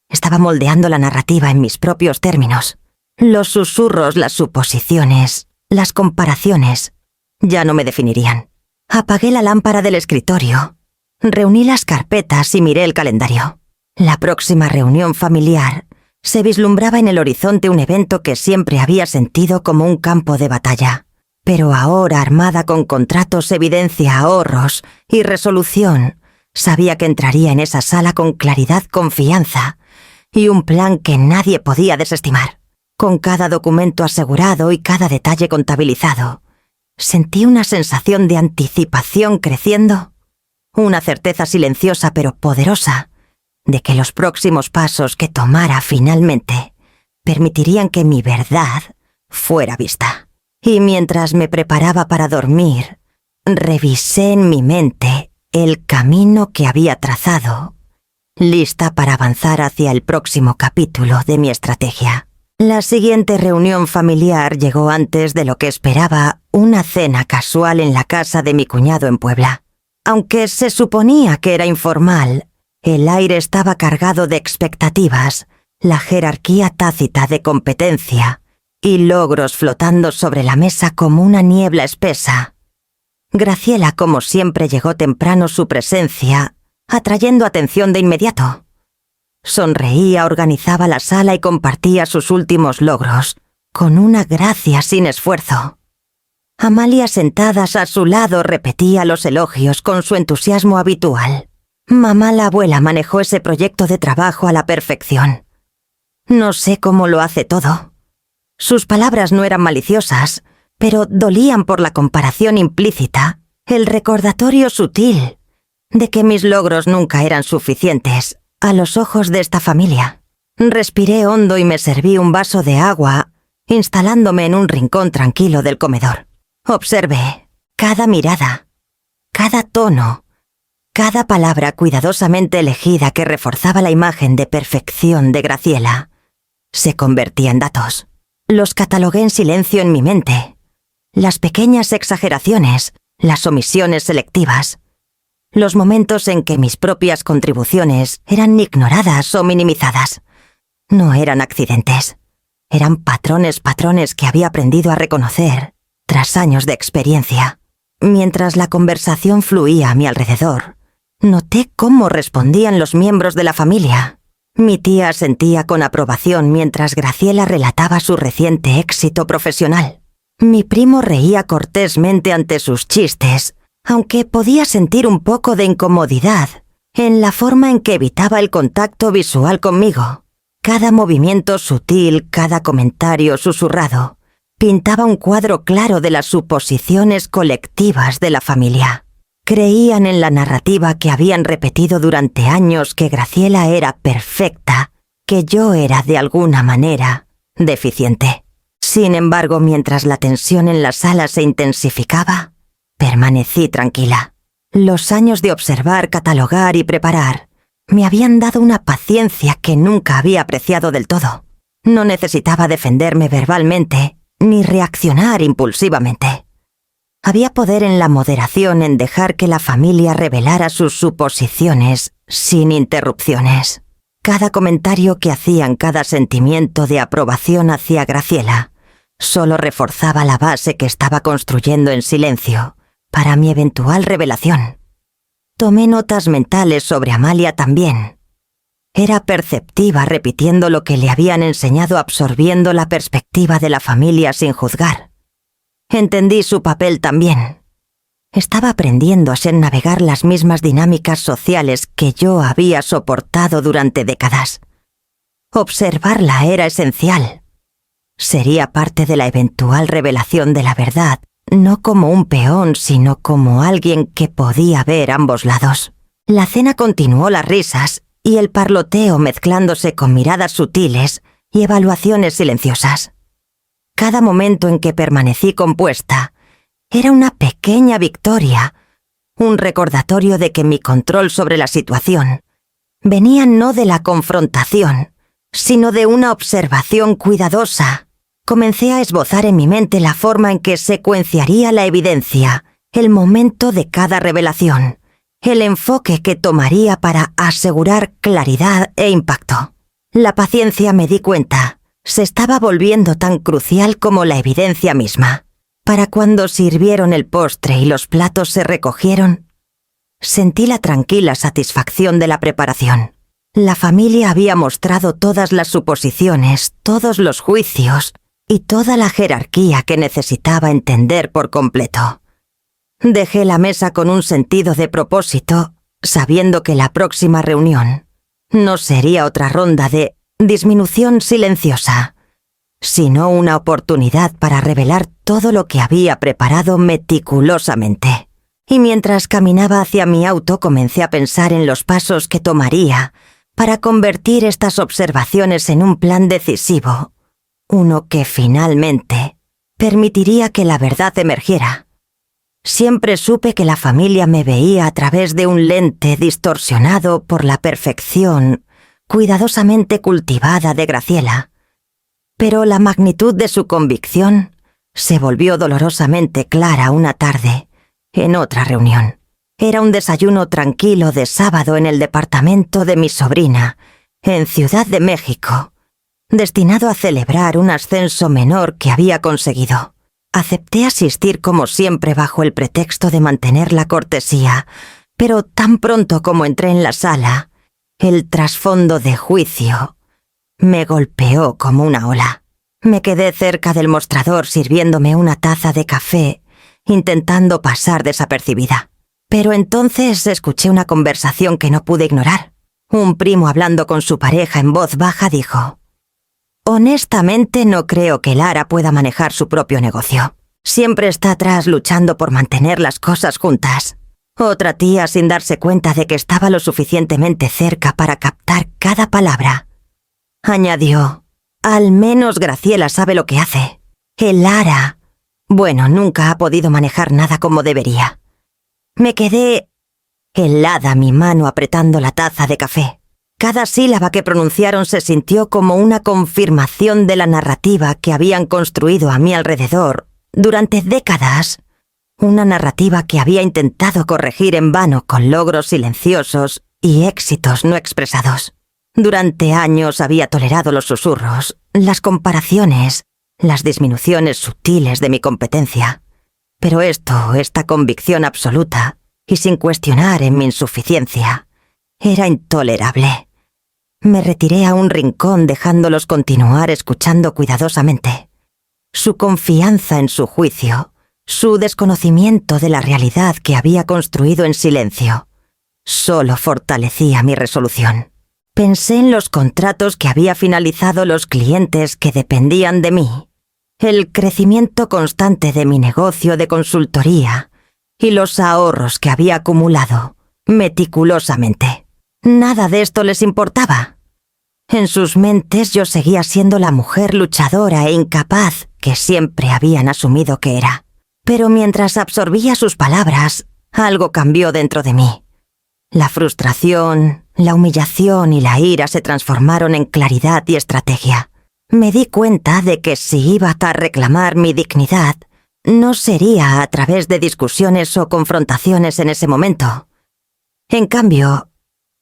Speaker 1: Estaba moldeando la narrativa en mis propios términos. Los susurros, las suposiciones, las comparaciones Ya no me definirían. Apagué la lámpara del escritorio, reuní las carpetas y miré el calendario. La próxima reunión familiar se vislumbraba en el horizonte un evento que siempre había sentido como un campo de batalla. Pero ahora, armada con contratos, evidencia, ahorros y resolución, sabía que entraría en esa sala con claridad, confianza y un plan que nadie podía desestimar. Con cada documento asegurado y cada detalle contabilizado, sentí una sensación de anticipación creciendo, una certeza silenciosa pero poderosa de que los próximos pasos que tomara finalmente permitirían que mi verdad fuera vista. Y mientras me preparaba para dormir, revisé en mi mente el camino que había trazado, lista para avanzar hacia el próximo capítulo de mi estrategia. La siguiente reunión familiar llegó antes de lo que esperaba, una cena casual en la casa de mi cuñado en Puebla. Aunque se suponía que era informal, el aire estaba cargado de expectativas, la jerarquía tácita de competencia y logros flotando sobre la mesa como una niebla espesa. Graciela, como siempre, llegó temprano, su presencia atrayendo atención de inmediato. Sonreía, organizaba la sala y compartía sus últimos logros, con una gracia sin esfuerzo. Amalia, sentadas a su lado, repetía los elogios con su entusiasmo habitual. Mamá, la abuela, manejó ese proyecto de trabajo a la perfección. No sé cómo lo hace todo. Sus palabras no eran maliciosas, pero dolían por la comparación implícita, el recordatorio sutil de que mis logros nunca eran suficientes a los ojos de esta familia. Respiré hondo y me serví un vaso de agua, instalándome en un rincón tranquilo del comedor. Observé cada mirada, cada tono, cada palabra cuidadosamente elegida que reforzaba la imagen de perfección de Graciela. Se convertía en datos. Los catalogué en silencio en mi mente. Las pequeñas exageraciones, las omisiones selectivas, los momentos en que mis propias contribuciones eran ignoradas o minimizadas. No eran accidentes. Eran patrones que había aprendido a reconocer tras años de experiencia. Mientras la conversación fluía a mi alrededor, noté cómo respondían los miembros de la familia. Mi tía asentía con aprobación mientras Graciela relataba su reciente éxito profesional. Mi primo reía cortésmente ante sus chistes, aunque podía sentir un poco de incomodidad en la forma en que evitaba el contacto visual conmigo. Cada movimiento sutil, cada comentario susurrado, pintaba un cuadro claro de las suposiciones colectivas de la familia. Creían en la narrativa que habían repetido durante años, que Graciela era perfecta, que yo era de alguna manera deficiente. Sin embargo, mientras la tensión en la sala se intensificaba, permanecí tranquila. Los años de observar, catalogar y preparar me habían dado una paciencia que nunca había apreciado del todo. No necesitaba defenderme verbalmente ni reaccionar impulsivamente. Había poder en la moderación, en dejar que la familia revelara sus suposiciones sin interrupciones. Cada comentario que hacían, cada sentimiento de aprobación hacia Graciela, solo reforzaba la base que estaba construyendo en silencio para mi eventual revelación. Tomé notas mentales sobre Amalia también. Era perceptiva, repitiendo lo que le habían enseñado, absorbiendo la perspectiva de la familia sin juzgar. Entendí su papel también. Estaba aprendiendo a navegar las mismas dinámicas sociales que yo había soportado durante décadas. Observarla era esencial. Sería parte de la eventual revelación de la verdad, no como un peón, sino como alguien que podía ver ambos lados. La cena continuó, las risas y el parloteo mezclándose con miradas sutiles y evaluaciones silenciosas. Cada momento en que permanecí compuesta era una pequeña victoria, un recordatorio de que mi control sobre la situación venía no de la confrontación, sino de una observación cuidadosa. Comencé a esbozar en mi mente la forma en que secuenciaría la evidencia, el momento de cada revelación, el enfoque que tomaría para asegurar claridad e impacto. La paciencia, me di cuenta, se estaba volviendo tan crucial como la evidencia misma. Para cuando sirvieron el postre y los platos se recogieron, sentí la tranquila satisfacción de la preparación. La familia había mostrado todas las suposiciones, todos los juicios y toda la jerarquía que necesitaba entender por completo. Dejé la mesa con un sentido de propósito, sabiendo que la próxima reunión no sería otra ronda de disminución silenciosa, sino una oportunidad para revelar todo lo que había preparado meticulosamente. Y mientras caminaba hacia mi auto comencé a pensar en los pasos que tomaría para convertir estas observaciones en un plan decisivo, uno que finalmente permitiría que la verdad emergiera. Siempre supe que la familia me veía a través de un lente distorsionado por la perfección cuidadosamente cultivada de Graciela, pero la magnitud de su convicción se volvió dolorosamente clara una tarde, en otra reunión. Era un desayuno tranquilo de sábado en el departamento de mi sobrina, en Ciudad de México, destinado a celebrar un ascenso menor que había conseguido. Acepté asistir como siempre bajo el pretexto de mantener la cortesía, pero tan pronto como entré en la sala, el trasfondo de juicio me golpeó como una ola. Me quedé cerca del mostrador sirviéndome una taza de café, intentando pasar desapercibida. Pero entonces escuché una conversación que no pude ignorar. Un primo hablando con su pareja en voz baja dijo: «Honestamente no creo que Lara pueda manejar su propio negocio. Siempre está atrás luchando por mantener las cosas juntas». Otra tía, sin darse cuenta de que estaba lo suficientemente cerca para captar cada palabra, añadió: «Al menos Graciela sabe lo que hace. El Lara, bueno, nunca ha podido manejar nada como debería». Me quedé helada, mi mano apretando la taza de café. Cada sílaba que pronunciaron se sintió como una confirmación de la narrativa que habían construido a mi alrededor durante décadas, una narrativa que había intentado corregir en vano con logros silenciosos y éxitos no expresados. Durante años había tolerado los susurros, las comparaciones, las disminuciones sutiles de mi competencia. Pero esta convicción absoluta, y sin cuestionar en mi insuficiencia, era intolerable. Me retiré a un rincón dejándolos continuar escuchando cuidadosamente. Su confianza en su juicio, su desconocimiento de la realidad que había construido en silencio, solo fortalecía mi resolución. Pensé en los contratos que había finalizado los clientes que dependían de mí, el crecimiento constante de mi negocio de consultoría y los ahorros que había acumulado meticulosamente. Nada de esto les importaba. En sus mentes yo seguía siendo la mujer luchadora e incapaz que siempre habían asumido que era. Pero mientras absorbía sus palabras, algo cambió dentro de mí. La frustración, la humillación y la ira se transformaron en claridad y estrategia. Me di cuenta de que si iba a reclamar mi dignidad, no sería a través de discusiones o confrontaciones en ese momento. En cambio,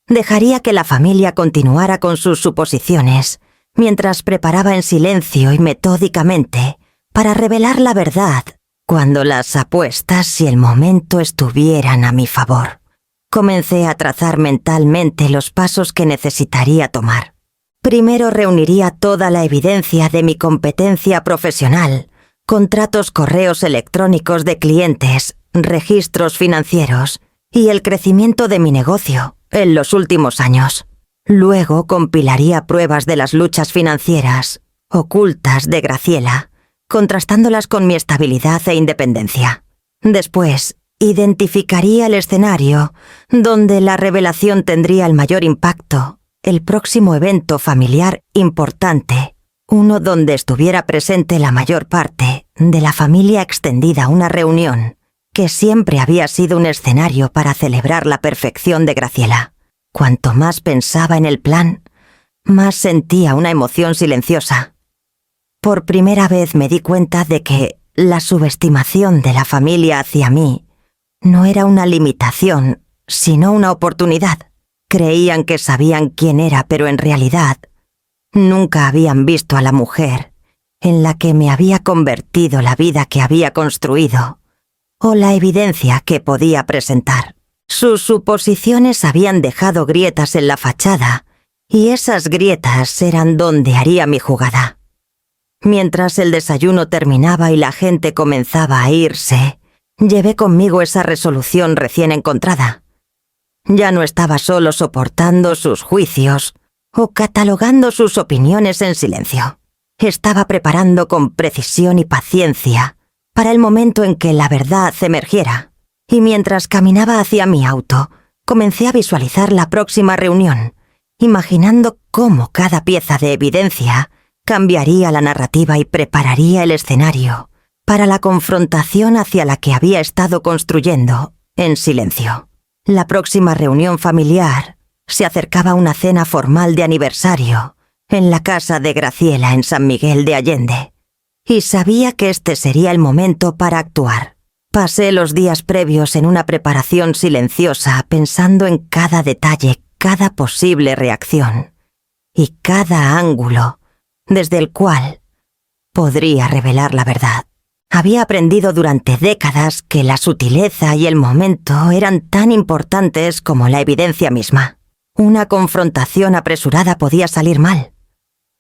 Speaker 1: dejaría que la familia continuara con sus suposiciones, mientras preparaba en silencio y metódicamente para revelar la verdad cuando las apuestas y el momento estuvieran a mi favor. Comencé a trazar mentalmente los pasos que necesitaría tomar. Primero reuniría toda la evidencia de mi competencia profesional, contratos, correos electrónicos de clientes, registros financieros y el crecimiento de mi negocio en los últimos años. Luego compilaría pruebas de las luchas financieras ocultas de Graciela, contrastándolas con mi estabilidad e independencia. Después, identificaría el escenario donde la revelación tendría el mayor impacto, el próximo evento familiar importante, uno donde estuviera presente la mayor parte de la familia extendida, una reunión que siempre había sido un escenario para celebrar la perfección de Graciela. Cuanto más pensaba en el plan, más sentía una emoción silenciosa. Por primera vez me di cuenta de que la subestimación de la familia hacia mí no era una limitación, sino una oportunidad. Creían que sabían quién era, pero en realidad nunca habían visto a la mujer en la que me había convertido la vida que había construido, o la evidencia que podía presentar. Sus suposiciones habían dejado grietas en la fachada, y esas grietas eran donde haría mi jugada. Mientras el desayuno terminaba y la gente comenzaba a irse, llevé conmigo esa resolución recién encontrada. Ya no estaba solo soportando sus juicios o catalogando sus opiniones en silencio. Estaba preparando con precisión y paciencia para el momento en que la verdad emergiera. Y mientras caminaba hacia mi auto, comencé a visualizar la próxima reunión, imaginando cómo cada pieza de evidencia cambiaría la narrativa y prepararía el escenario para la confrontación hacia la que había estado construyendo en silencio. La próxima reunión familiar se acercaba a una cena formal de aniversario en la casa de Graciela en San Miguel de Allende, y sabía que este sería el momento para actuar. Pasé los días previos en una preparación silenciosa, pensando en cada detalle, cada posible reacción y cada ángulo desde el cual podría revelar la verdad. Había aprendido durante décadas que la sutileza y el momento eran tan importantes como la evidencia misma. Una confrontación apresurada podía salir mal.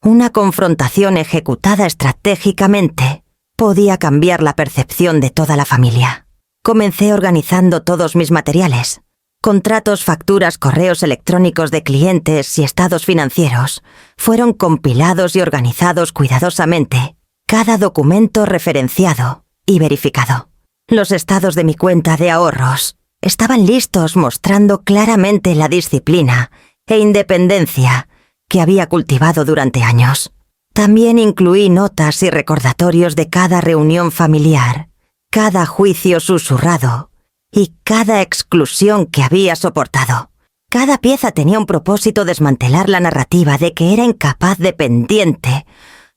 Speaker 1: Una confrontación ejecutada estratégicamente podía cambiar la percepción de toda la familia. Comencé organizando todos mis materiales. Contratos, facturas, correos electrónicos de clientes y estados financieros fueron compilados y organizados cuidadosamente, cada documento referenciado y verificado. Los estados de mi cuenta de ahorros estaban listos, mostrando claramente la disciplina e independencia que había cultivado durante años. También incluí notas y recordatorios de cada reunión familiar, cada juicio susurrado y cada exclusión que había soportado. Cada pieza tenía un propósito: desmantelar la narrativa de que era incapaz, dependiente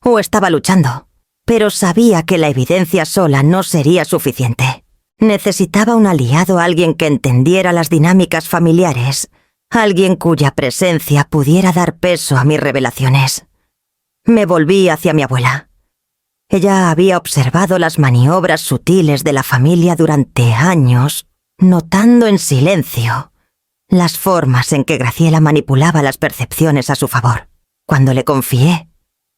Speaker 1: o estaba luchando. Pero sabía que la evidencia sola no sería suficiente. Necesitaba un aliado, alguien que entendiera las dinámicas familiares, alguien cuya presencia pudiera dar peso a mis revelaciones. Me volví hacia mi abuela. Ella había observado las maniobras sutiles de la familia durante años, notando en silencio las formas en que Graciela manipulaba las percepciones a su favor. Cuando le confié,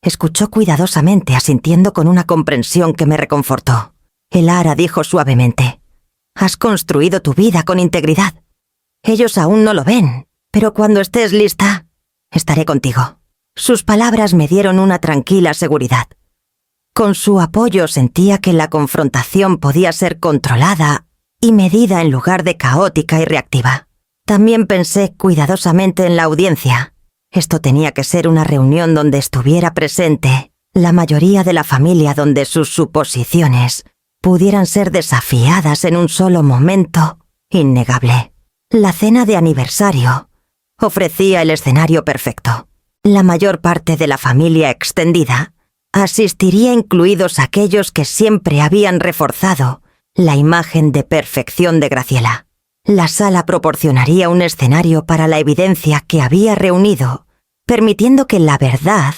Speaker 1: escuchó cuidadosamente, asintiendo con una comprensión que me reconfortó. Elara dijo suavemente: «Has construido tu vida con integridad. Ellos aún no lo ven, pero cuando estés lista, estaré contigo». Sus palabras me dieron una tranquila seguridad. Con su apoyo sentía que la confrontación podía ser controlada y medida en lugar de caótica y reactiva. También pensé cuidadosamente en la audiencia. Esto tenía que ser una reunión donde estuviera presente la mayoría de la familia, donde sus suposiciones pudieran ser desafiadas en un solo momento innegable. La cena de aniversario ofrecía el escenario perfecto. La mayor parte de la familia extendida asistiría, incluidos aquellos que siempre habían reforzado la imagen de perfección de Graciela. La sala proporcionaría un escenario para la evidencia que había reunido, permitiendo que la verdad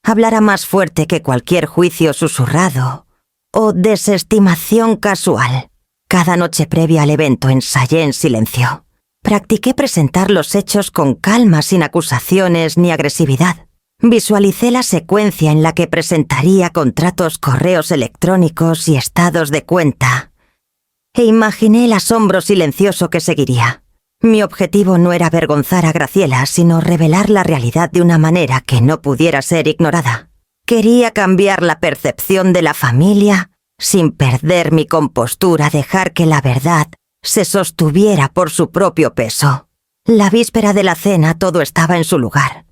Speaker 1: hablara más fuerte que cualquier juicio susurrado o desestimación casual. Cada noche previa al evento ensayé en silencio. Practiqué presentar los hechos con calma, sin acusaciones ni agresividad. Visualicé la secuencia en la que presentaría contratos, correos electrónicos y estados de cuenta, e imaginé el asombro silencioso que seguiría. Mi objetivo no era avergonzar a Graciela, sino revelar la realidad de una manera que no pudiera ser ignorada. Quería cambiar la percepción de la familia sin perder mi compostura, dejar que la verdad se sostuviera por su propio peso. La víspera de la cena todo estaba en su lugar.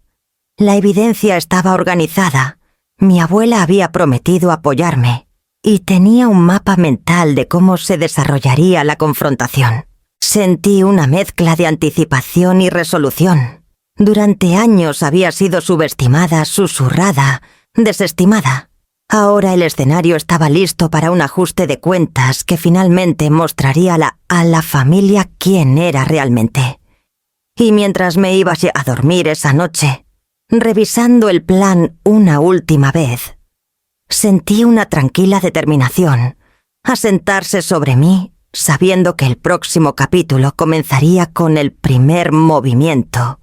Speaker 1: La evidencia estaba organizada. Mi abuela había prometido apoyarme y tenía un mapa mental de cómo se desarrollaría la confrontación. Sentí una mezcla de anticipación y resolución. Durante años había sido subestimada, susurrada, desestimada. Ahora el escenario estaba listo para un ajuste de cuentas que finalmente mostraría a la familia quién era realmente. Y mientras me iba a dormir esa noche, revisando el plan una última vez, Sentí una tranquila determinación a sentarse sobre mí, sabiendo que el próximo capítulo comenzaría con el primer movimiento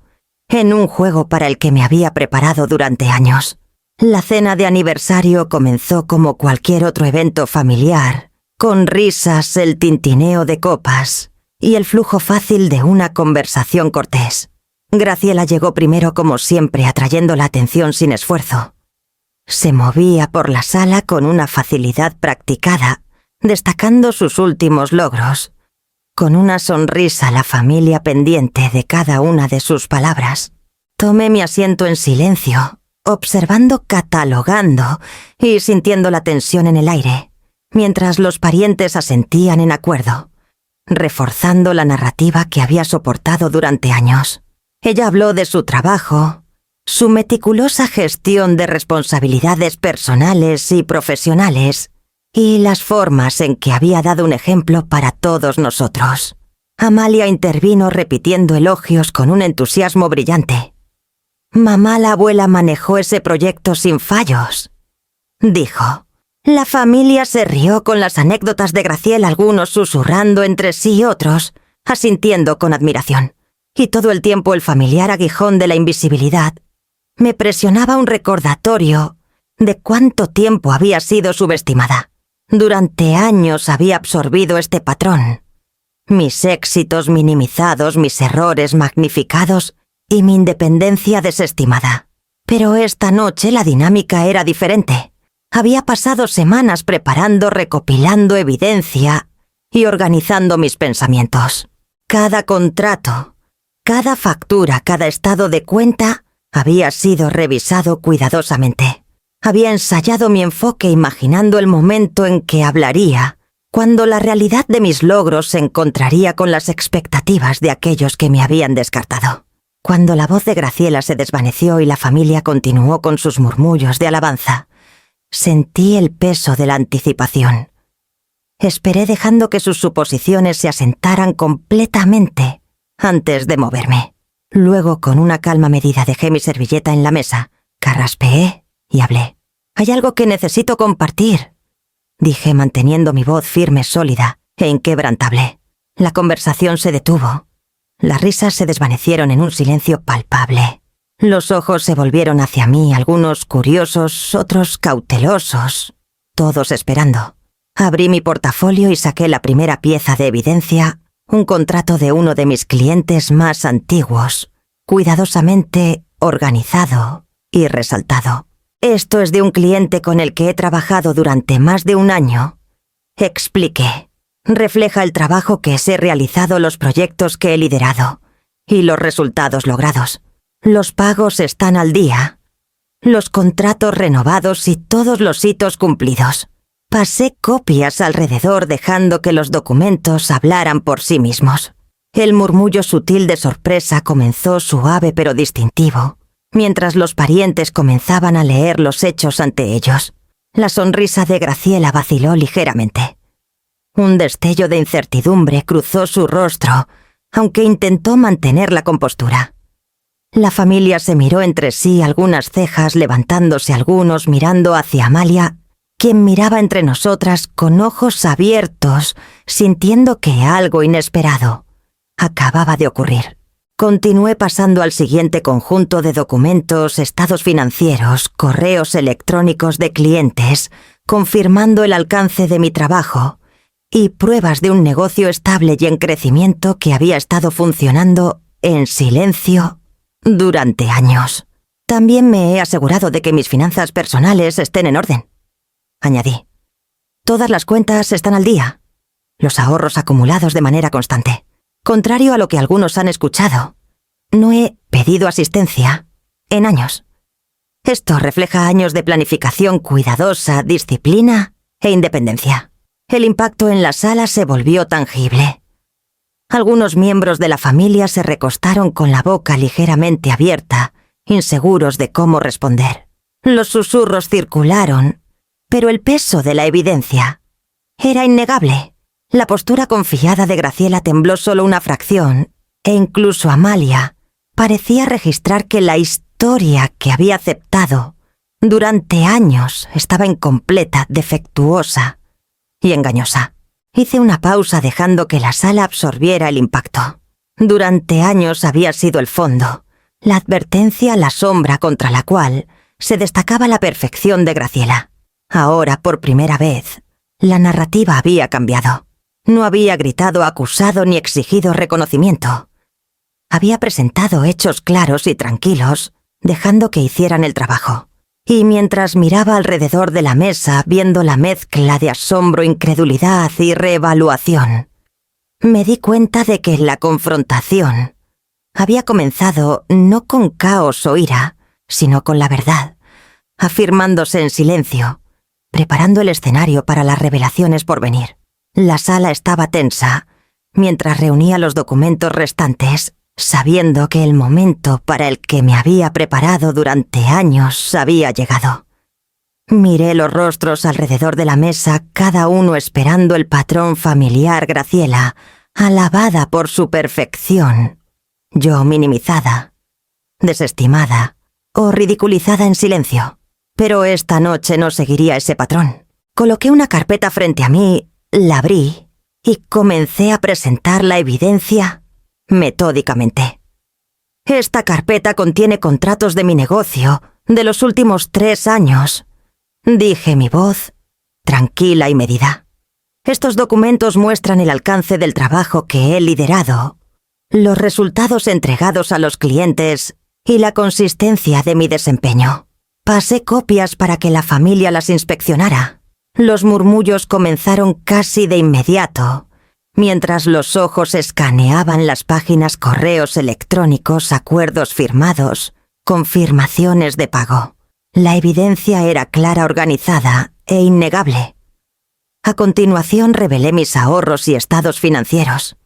Speaker 1: en un juego para el que me había preparado durante años. La cena de aniversario comenzó como cualquier otro evento familiar, con risas, el tintineo de copas y el flujo fácil de una conversación cortés. Graciela llegó primero como siempre, atrayendo la atención sin esfuerzo. Se movía por la sala con una facilidad practicada, destacando sus últimos logros, con una sonrisa la familia pendiente de cada una de sus palabras. Tomé mi asiento en silencio, observando, catalogando y sintiendo la tensión en el aire, mientras los parientes asentían en acuerdo, reforzando la narrativa que había soportado durante años. Ella habló de su trabajo, su meticulosa gestión de responsabilidades personales y profesionales, y las formas en que había dado un ejemplo para todos nosotros. Amalia intervino repitiendo elogios con un entusiasmo brillante. «Mamá, la abuela manejó ese proyecto sin fallos», dijo. La familia se rió con las anécdotas de Graciela, algunos susurrando entre sí y otros, asintiendo con admiración. Y todo el tiempo el familiar aguijón de la invisibilidad me presionaba un recordatorio de cuánto tiempo había sido subestimada. Durante años había absorbido este patrón. Mis éxitos minimizados, mis errores magnificados y mi independencia desestimada. Pero esta noche la dinámica era diferente. Había pasado semanas preparando, recopilando evidencia y organizando mis pensamientos. Cada contrato, cada factura, cada estado de cuenta había sido revisado cuidadosamente. Había ensayado mi enfoque imaginando el momento en que hablaría, cuando la realidad de mis logros se encontraría con las expectativas de aquellos que me habían descartado. Cuando la voz de Graciela se desvaneció y la familia continuó con sus murmullos de alabanza, sentí el peso de la anticipación. Esperé dejando que sus suposiciones se asentaran completamente antes de moverme. Luego, con una calma medida, dejé mi servilleta en la mesa, carraspeé y hablé. «Hay algo que necesito compartir», dije manteniendo mi voz firme, sólida e inquebrantable. La conversación se detuvo. Las risas se desvanecieron en un silencio palpable. Los ojos se volvieron hacia mí, algunos curiosos, otros cautelosos, todos esperando. Abrí mi portafolio y saqué la primera pieza de evidencia, un contrato de uno de mis clientes más antiguos, cuidadosamente organizado y resaltado. «Esto es de un cliente con el que he trabajado durante más de un año», expliqué. «Refleja el trabajo que he realizado, los proyectos que he liderado y los resultados logrados. Los pagos están al día, los contratos renovados y todos los hitos cumplidos». Pasé copias alrededor dejando que los documentos hablaran por sí mismos. El murmullo sutil de sorpresa comenzó suave pero distintivo, mientras los parientes comenzaban a leer los hechos ante ellos. La sonrisa de Graciela vaciló ligeramente. Un destello de incertidumbre cruzó su rostro, aunque intentó mantener la compostura. La familia se miró entre sí, algunas cejas levantándose, algunos mirando hacia Amalia, quien miraba entre nosotras con ojos abiertos, sintiendo que algo inesperado acababa de ocurrir. Continué pasando al siguiente conjunto de documentos, estados financieros, correos electrónicos de clientes, confirmando el alcance de mi trabajo y pruebas de un negocio estable y en crecimiento que había estado funcionando en silencio durante años. También me he asegurado de que mis finanzas personales estén en orden, añadí. Todas las cuentas están al día, los ahorros acumulados de manera constante. Contrario a lo que algunos han escuchado, no he pedido asistencia en años. Esto refleja años de planificación cuidadosa, disciplina e independencia. El impacto en la sala se volvió tangible. Algunos miembros de la familia se recostaron con la boca ligeramente abierta, inseguros de cómo responder. Los susurros circularon, pero el peso de la evidencia era innegable. La postura confiada de Graciela tembló solo una fracción, e incluso Amalia parecía registrar que la historia que había aceptado Durante años estaba incompleta, defectuosa y engañosa. Hice una pausa dejando que la sala absorbiera el impacto. Durante años había sido el fondo, la advertencia, la sombra contra la cual se destacaba la perfección de Graciela. Ahora, por primera vez, la narrativa había cambiado. No había gritado, acusado ni exigido reconocimiento. Había presentado hechos claros y tranquilos, dejando que hicieran el trabajo. Y mientras miraba alrededor de la mesa, viendo la mezcla de asombro, incredulidad y reevaluación, me di cuenta de que la confrontación había comenzado no con caos o ira, sino con la verdad, afirmándose en silencio, preparando el escenario para las revelaciones por venir. La sala estaba tensa, mientras reunía los documentos restantes, sabiendo que el momento para el que me había preparado durante años había llegado. Miré los rostros alrededor de la mesa, cada uno esperando el patrón familiar Graciela, alabada por su perfección, yo minimizada, desestimada o ridiculizada en silencio. Pero esta noche no seguiría ese patrón. Coloqué una carpeta frente a mí, la abrí y comencé a presentar la evidencia metódicamente. Esta carpeta contiene contratos de mi negocio de los últimos 3 años. Dije mi voz, tranquila y medida. Estos documentos muestran el alcance del trabajo que he liderado, los resultados entregados a los clientes y la consistencia de mi desempeño. Pasé copias para que la familia las inspeccionara. Los murmullos comenzaron casi de inmediato, mientras los ojos escaneaban las páginas, correos electrónicos, acuerdos firmados, confirmaciones de pago. La evidencia era clara, organizada e innegable. A continuación revelé mis ahorros y estados financieros.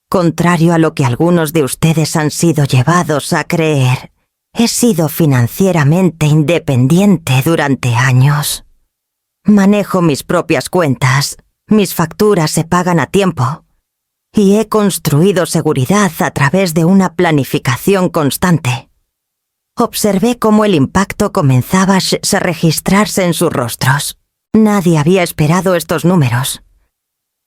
Speaker 1: Contrario a lo que algunos de ustedes han sido llevados a creer, he sido financieramente independiente durante años. Manejo mis propias cuentas, mis facturas se pagan a tiempo, y he construido seguridad a través de una planificación constante. Observé cómo el impacto comenzaba a registrarse en sus rostros. Nadie había esperado estos números.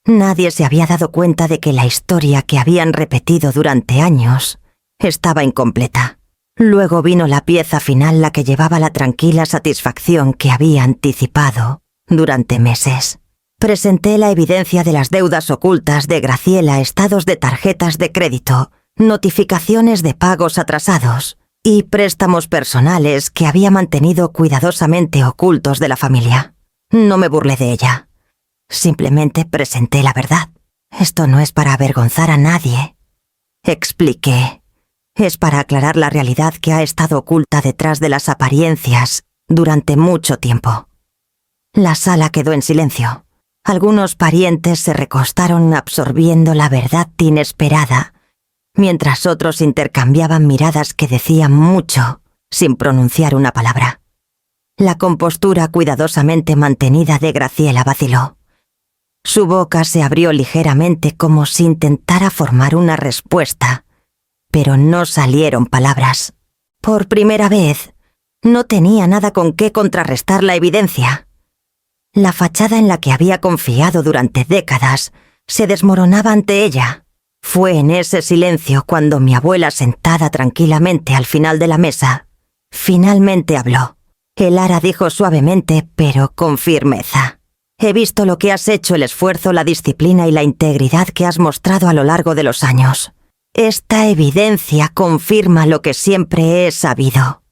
Speaker 1: Nadie se había dado cuenta de que la historia que habían repetido durante años estaba incompleta. Luego vino la pieza final, la que llevaba la tranquila satisfacción que había anticipado durante meses. Presenté la evidencia de las deudas ocultas de Graciela, estados de tarjetas de crédito, notificaciones de pagos atrasados y préstamos personales que había mantenido cuidadosamente ocultos de la familia. No me burlé de ella. Simplemente presenté la verdad. Esto no es para avergonzar a nadie, expliqué. Es para aclarar la realidad que ha estado oculta detrás de las apariencias durante mucho tiempo. La sala quedó en silencio. Algunos parientes se recostaron absorbiendo la verdad inesperada, mientras otros intercambiaban miradas que decían mucho sin pronunciar una palabra. La compostura cuidadosamente mantenida de Graciela vaciló. Su boca se abrió ligeramente como si intentara formar una respuesta, pero no salieron palabras. Por primera vez, no tenía nada con qué contrarrestar la evidencia. La fachada en la que había confiado durante décadas se desmoronaba ante ella. Fue en ese silencio cuando mi abuela, sentada tranquilamente al final de la mesa, finalmente habló. Elara dijo suavemente, pero con firmeza: he visto lo que has hecho, el esfuerzo, la disciplina y la integridad que has mostrado a lo largo de los años. Esta evidencia confirma lo que siempre he sabido.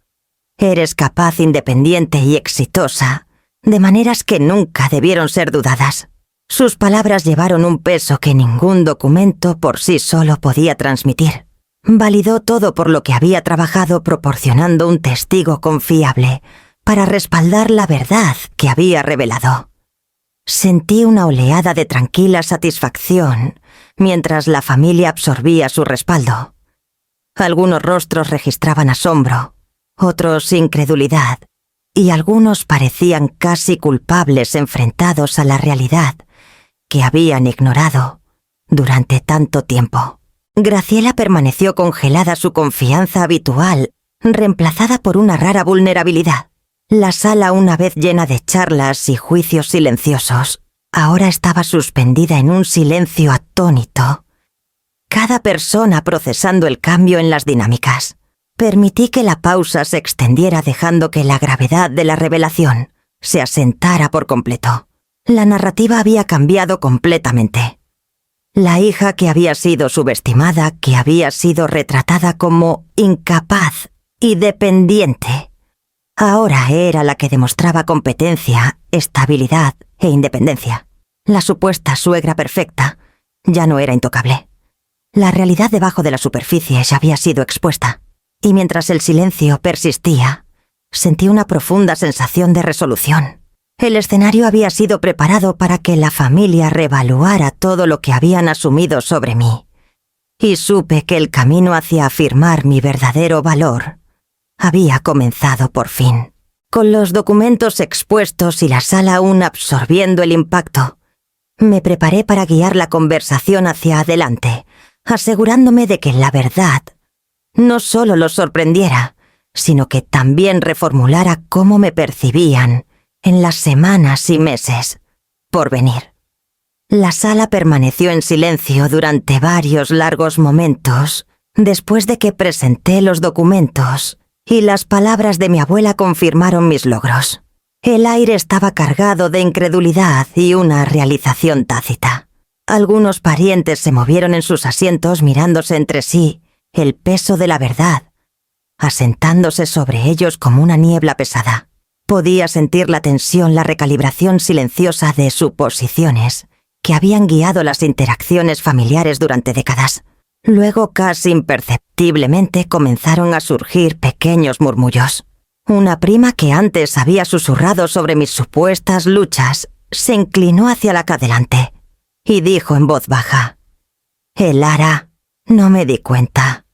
Speaker 1: Eres capaz, independiente y exitosa, de maneras que nunca debieron ser dudadas. Sus palabras llevaron un peso que ningún documento por sí solo podía transmitir. Validó todo por lo que había trabajado, proporcionando un testigo confiable para respaldar la verdad que había revelado. Sentí una oleada de tranquila satisfacción mientras la familia absorbía su respaldo. Algunos rostros registraban asombro, otros incredulidad, y algunos parecían casi culpables enfrentados a la realidad que habían ignorado durante tanto tiempo. Graciela permaneció congelada, su confianza habitual reemplazada por una rara vulnerabilidad. La sala, una vez llena de charlas y juicios silenciosos, ahora estaba suspendida en un silencio atónito. Cada persona procesando el cambio en las dinámicas. Permití que la pausa se extendiera dejando que la gravedad de la revelación se asentara por completo. La narrativa había cambiado completamente. La hija que había sido subestimada, que había sido retratada como incapaz y dependiente, ahora era la que demostraba competencia, estabilidad e independencia. La supuesta suegra perfecta ya no era intocable. La realidad debajo de la superficie ya había sido expuesta, y mientras el silencio persistía, sentí una profunda sensación de resolución. El escenario había sido preparado para que la familia reevaluara todo lo que habían asumido sobre mí, y supe que el camino hacia afirmar mi verdadero valor había comenzado por fin. Con los documentos expuestos y la sala aún absorbiendo el impacto, me preparé para guiar la conversación hacia adelante, asegurándome de que la verdad no solo los sorprendiera, sino que también reformulara cómo me percibían en las semanas y meses por venir. La sala permaneció en silencio durante varios largos momentos después de que presenté los documentos y las palabras de mi abuela confirmaron mis logros. El aire estaba cargado de incredulidad y una realización tácita. Algunos parientes se movieron en sus asientos mirándose entre sí el peso de la verdad, asentándose sobre ellos como una niebla pesada. Podía sentir la tensión, la recalibración silenciosa de suposiciones que habían guiado las interacciones familiares durante décadas. Luego, casi imperceptiblemente, comenzaron a surgir pequeños murmullos. Una prima que antes había susurrado sobre mis supuestas luchas se inclinó hacia la adelante y dijo en voz baja: «Elara, no me di cuenta.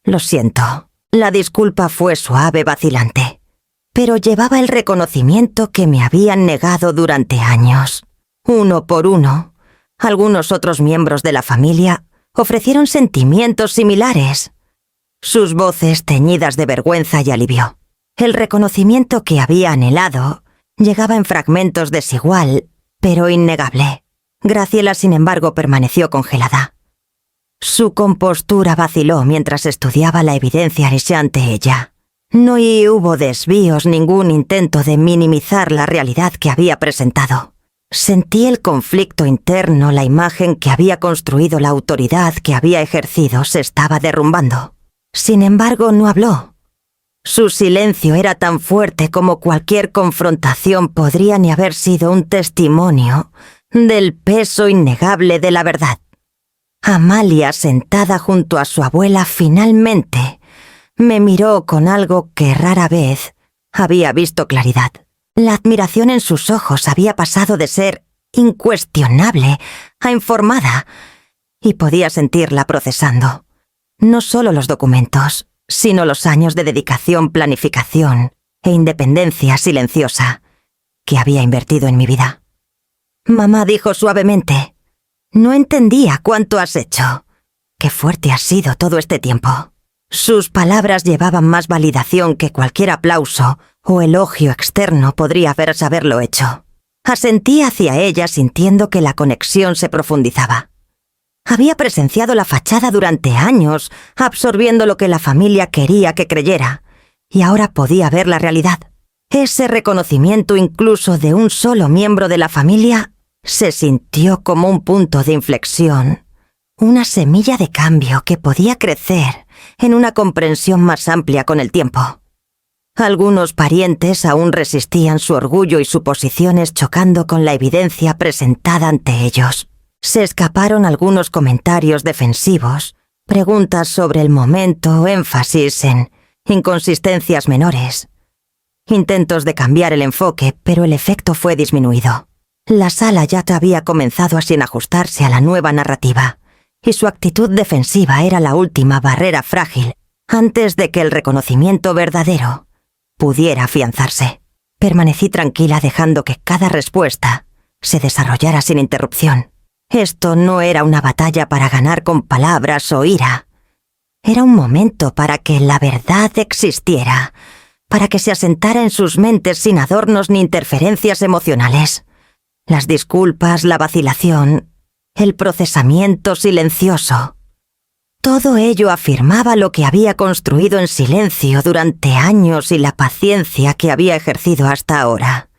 Speaker 1: Lo siento». La disculpa fue suave, vacilante, pero llevaba el reconocimiento que me habían negado durante años. Uno por uno, algunos otros miembros de la familia ofrecieron sentimientos similares, sus voces teñidas de vergüenza y alivio. El reconocimiento que había anhelado llegaba en fragmentos desigual, pero innegable. Graciela, sin embargo, permaneció congelada. Su compostura vaciló mientras estudiaba la evidencia ante ella. No hubo desvíos, ningún intento de minimizar la realidad que había presentado. Sentí el conflicto interno, la imagen que había construido, la autoridad que había ejercido se estaba derrumbando. Sin embargo, no habló. Su silencio era tan fuerte como cualquier confrontación podría ni haber sido un testimonio del peso innegable de la verdad. Amalia, sentada junto a su abuela, finalmente me miró con algo que rara vez había visto claridad. La admiración en sus ojos había pasado de ser incuestionable a informada, y podía sentirla procesando. No solo los documentos, sino los años de dedicación, planificación e independencia silenciosa que había invertido en mi vida. Mamá dijo suavemente: «No entendía cuánto has hecho. Qué fuerte has sido todo este tiempo». Sus palabras llevaban más validación que cualquier aplauso o elogio externo podría haberlo hecho. Asentí hacia ella sintiendo que la conexión se profundizaba. Había presenciado la fachada durante años, absorbiendo lo que la familia quería que creyera, y ahora podía ver la realidad. Ese reconocimiento incluso de un solo miembro de la familia se sintió como un punto de inflexión, una semilla de cambio que podía crecer en una comprensión más amplia con el tiempo. Algunos parientes aún resistían su orgullo y suposiciones chocando con la evidencia presentada ante ellos. Se escaparon algunos comentarios defensivos, preguntas sobre el momento, énfasis en inconsistencias menores. Intentos de cambiar el enfoque, pero el efecto fue disminuido. La sala ya había comenzado a sin ajustarse a la nueva narrativa, y su actitud defensiva era la última barrera frágil antes de que el reconocimiento verdadero pudiera afianzarse. Permanecí tranquila dejando que cada respuesta se desarrollara sin interrupción. Esto no era una batalla para ganar con palabras o ira. Era un momento para que la verdad existiera, para que se asentara en sus mentes sin adornos ni interferencias emocionales. Las disculpas, la vacilación, el procesamiento silencioso. Todo ello afirmaba lo que había construido en silencio durante años y la paciencia que había ejercido hasta ahora.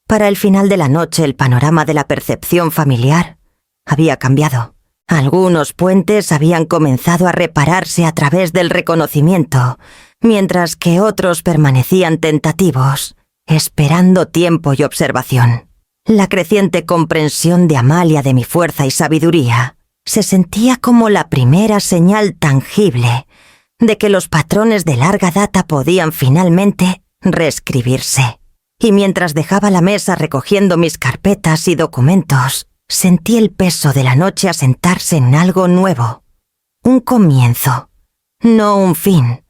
Speaker 1: Para el final de la noche, el panorama de la percepción familiar había cambiado. Algunos puentes habían comenzado a repararse a través del reconocimiento, mientras que otros permanecían tentativos, esperando tiempo y observación. La creciente comprensión de Amalia de mi fuerza y sabiduría se sentía como la primera señal tangible de que los patrones de larga data podían finalmente reescribirse. Y mientras dejaba la mesa recogiendo mis carpetas y documentos, sentí el peso de la noche asentarse en algo nuevo. Un comienzo, no un fin,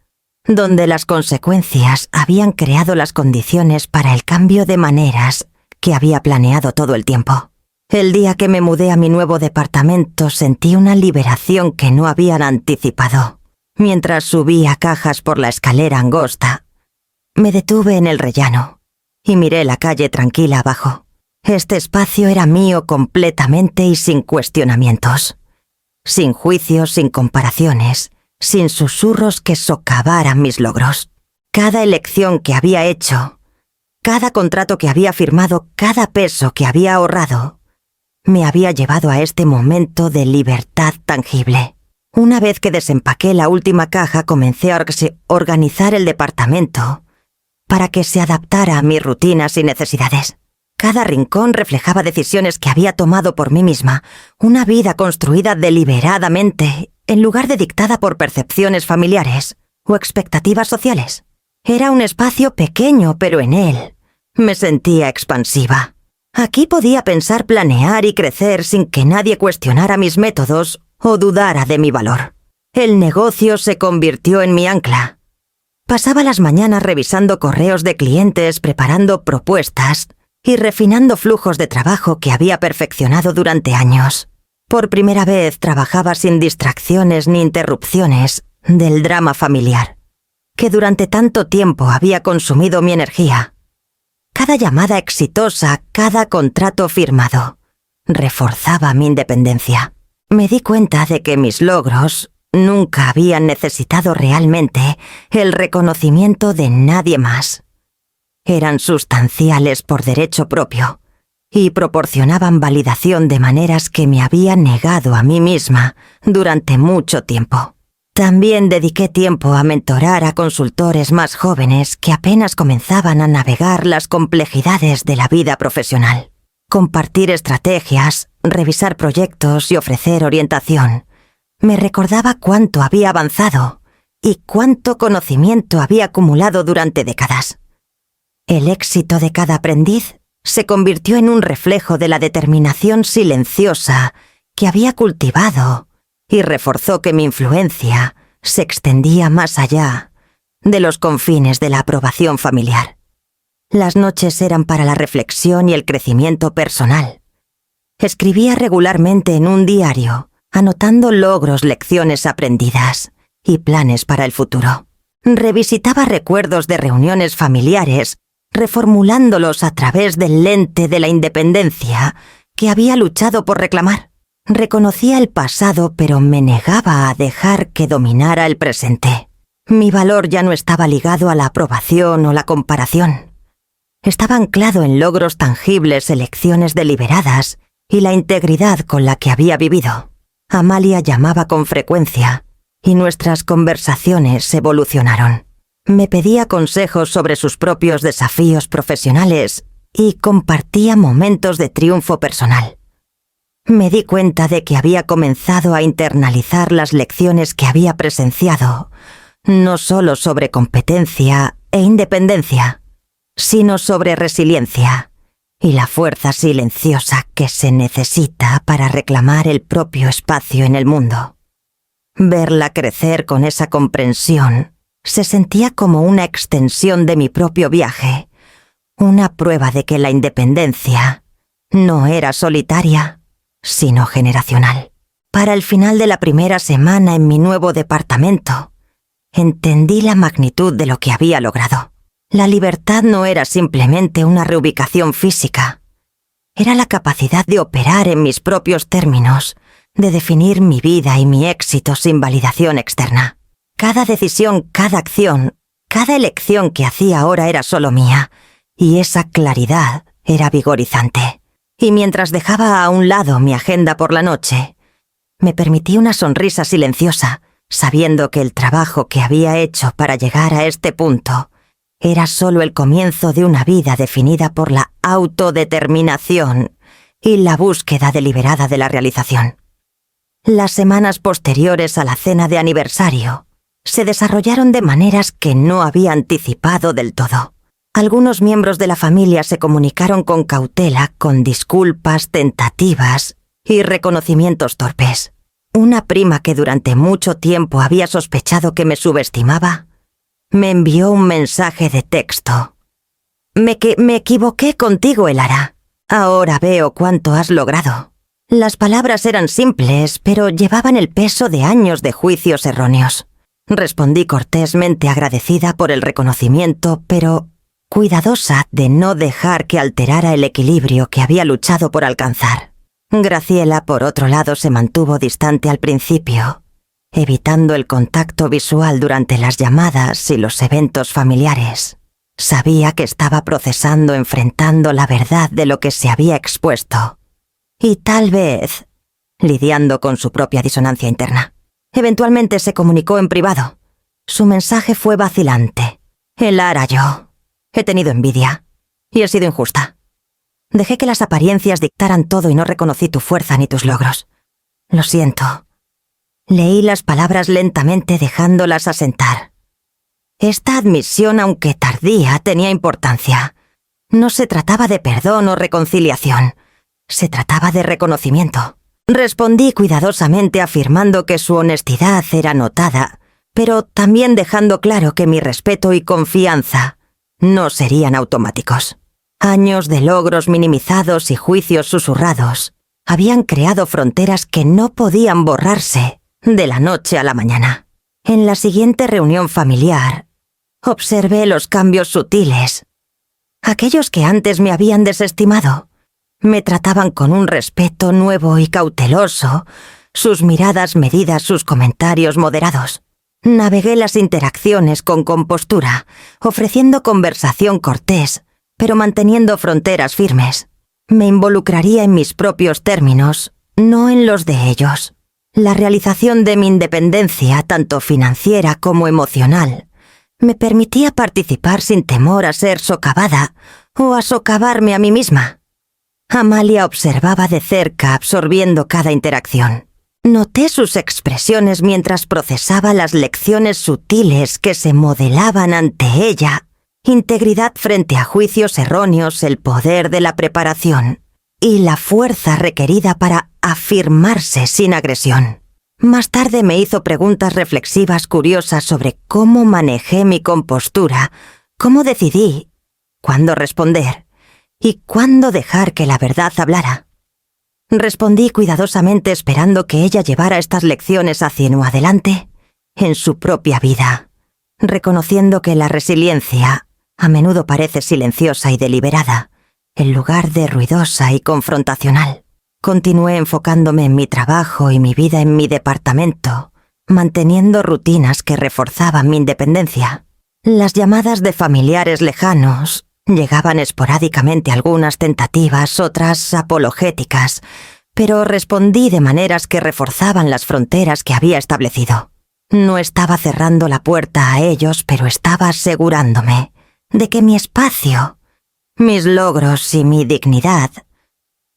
Speaker 1: donde las consecuencias habían creado las condiciones para el cambio de maneras que había planeado todo el tiempo. El día que me mudé a mi nuevo departamento sentí una liberación que no habían anticipado. Mientras subía cajas por la escalera angosta, me detuve en el rellano y miré la calle tranquila abajo. Este espacio era mío completamente y sin cuestionamientos. Sin juicios, sin comparaciones, sin susurros que socavaran mis logros. Cada elección que había hecho, cada contrato que había firmado, cada peso que había ahorrado, me había llevado a este momento de libertad tangible. Una vez que desempaqué la última caja, comencé a organizar el departamento para que se adaptara a mis rutinas y necesidades. Cada rincón reflejaba decisiones que había tomado por mí misma, una vida construida deliberadamente, en lugar de dictada por percepciones familiares o expectativas sociales. Era un espacio pequeño, pero en él me sentía expansiva. Aquí podía pensar, planear y crecer sin que nadie cuestionara mis métodos o dudara de mi valor. El negocio se convirtió en mi ancla. Pasaba las mañanas revisando correos de clientes, preparando propuestas y refinando flujos de trabajo que había perfeccionado durante años. Por primera vez trabajaba sin distracciones ni interrupciones del drama familiar, que durante tanto tiempo había consumido mi energía. Cada llamada exitosa, cada contrato firmado, reforzaba mi independencia. Me di cuenta de que mis logros nunca habían necesitado realmente el reconocimiento de nadie más. Eran sustanciales por derecho propio y proporcionaban validación de maneras que me había negado a mí misma durante mucho tiempo. También dediqué tiempo a mentorar a consultores más jóvenes que apenas comenzaban a navegar las complejidades de la vida profesional. Compartir estrategias, revisar proyectos y ofrecer orientación me recordaba cuánto había avanzado y cuánto conocimiento había acumulado durante décadas. El éxito de cada aprendiz se convirtió en un reflejo de la determinación silenciosa que había cultivado y reforzó que mi influencia se extendía más allá de los confines de la aprobación familiar. Las noches eran para la reflexión y el crecimiento personal. Escribía regularmente en un diario, anotando logros, lecciones aprendidas y planes para el futuro. Revisitaba recuerdos de reuniones familiares, reformulándolos a través del lente de la independencia que había luchado por reclamar. Reconocía el pasado, pero me negaba a dejar que dominara el presente. Mi valor ya no estaba ligado a la aprobación o la comparación. Estaba anclado en logros tangibles, elecciones deliberadas y la integridad con la que había vivido. Amalia llamaba con frecuencia y nuestras conversaciones evolucionaron. Me pedía consejos sobre sus propios desafíos profesionales y compartía momentos de triunfo personal. Me di cuenta de que había comenzado a internalizar las lecciones que había presenciado, no solo sobre competencia e independencia, sino sobre resiliencia y la fuerza silenciosa que se necesita para reclamar el propio espacio en el mundo. Verla crecer con esa comprensión se sentía como una extensión de mi propio viaje, una prueba de que la independencia no era solitaria, sino generacional. Para el final de la primera semana en mi nuevo departamento, entendí la magnitud de lo que había logrado. La libertad no era simplemente una reubicación física. Era la capacidad de operar en mis propios términos, de definir mi vida y mi éxito sin validación externa. Cada decisión, cada acción, cada elección que hacía ahora era solo mía, y esa claridad era vigorizante. Y mientras dejaba a un lado mi agenda por la noche, me permití una sonrisa silenciosa, sabiendo que el trabajo que había hecho para llegar a este punto era solo el comienzo de una vida definida por la autodeterminación y la búsqueda deliberada de la realización. Las semanas posteriores a la cena de aniversario se desarrollaron de maneras que no había anticipado del todo. Algunos miembros de la familia se comunicaron con cautela, con disculpas, tentativas y reconocimientos torpes. Una prima que durante mucho tiempo había sospechado que me subestimaba, me envió un mensaje de texto. Me equivoqué contigo, Elara. Ahora veo cuánto has logrado. Las palabras eran simples, pero llevaban el peso de años de juicios erróneos. Respondí cortésmente agradecida por el reconocimiento, pero cuidadosa de no dejar que alterara el equilibrio que había luchado por alcanzar. Graciela, por otro lado, se mantuvo distante al principio, evitando el contacto visual durante las llamadas y los eventos familiares. Sabía que estaba enfrentando la verdad de lo que se había expuesto. Y tal vez lidiando con su propia disonancia interna. Eventualmente se comunicó en privado. Su mensaje fue vacilante. Elara, yo he tenido envidia y he sido injusta. Dejé que las apariencias dictaran todo y no reconocí tu fuerza ni tus logros. Lo siento. Leí las palabras lentamente dejándolas asentar. Esta admisión, aunque tardía, tenía importancia. No se trataba de perdón o reconciliación. Se trataba de reconocimiento. Respondí cuidadosamente afirmando que su honestidad era notada, pero también dejando claro que mi respeto y confianza no serían automáticos. Años de logros minimizados y juicios susurrados habían creado fronteras que no podían borrarse de la noche a la mañana. En la siguiente reunión familiar, observé los cambios sutiles. Aquellos que antes me habían desestimado me trataban con un respeto nuevo y cauteloso, sus miradas medidas, sus comentarios moderados. Navegué las interacciones con compostura, ofreciendo conversación cortés, pero manteniendo fronteras firmes. Me involucraría en mis propios términos, no en los de ellos. La realización de mi independencia, tanto financiera como emocional, me permitía participar sin temor a ser socavada o a socavarme a mí misma. Amalia observaba de cerca, absorbiendo cada interacción. Noté sus expresiones mientras procesaba las lecciones sutiles que se modelaban ante ella: integridad frente a juicios erróneos, el poder de la preparación y la fuerza requerida para afirmarse sin agresión. Más tarde me hizo preguntas reflexivas curiosas sobre cómo manejé mi compostura, cómo decidí cuándo responder y cuándo dejar que la verdad hablara. Respondí cuidadosamente esperando que ella llevara estas lecciones hacia adelante en su propia vida, reconociendo que la resiliencia a menudo parece silenciosa y deliberada, en lugar de ruidosa y confrontacional. Continué enfocándome en mi trabajo y mi vida en mi departamento, manteniendo rutinas que reforzaban mi independencia. Las llamadas de familiares lejanos llegaban esporádicamente, algunas tentativas, otras apologéticas, pero respondí de maneras que reforzaban las fronteras que había establecido. No estaba cerrando la puerta a ellos, pero estaba asegurándome de que mi espacio, mis logros y mi dignidad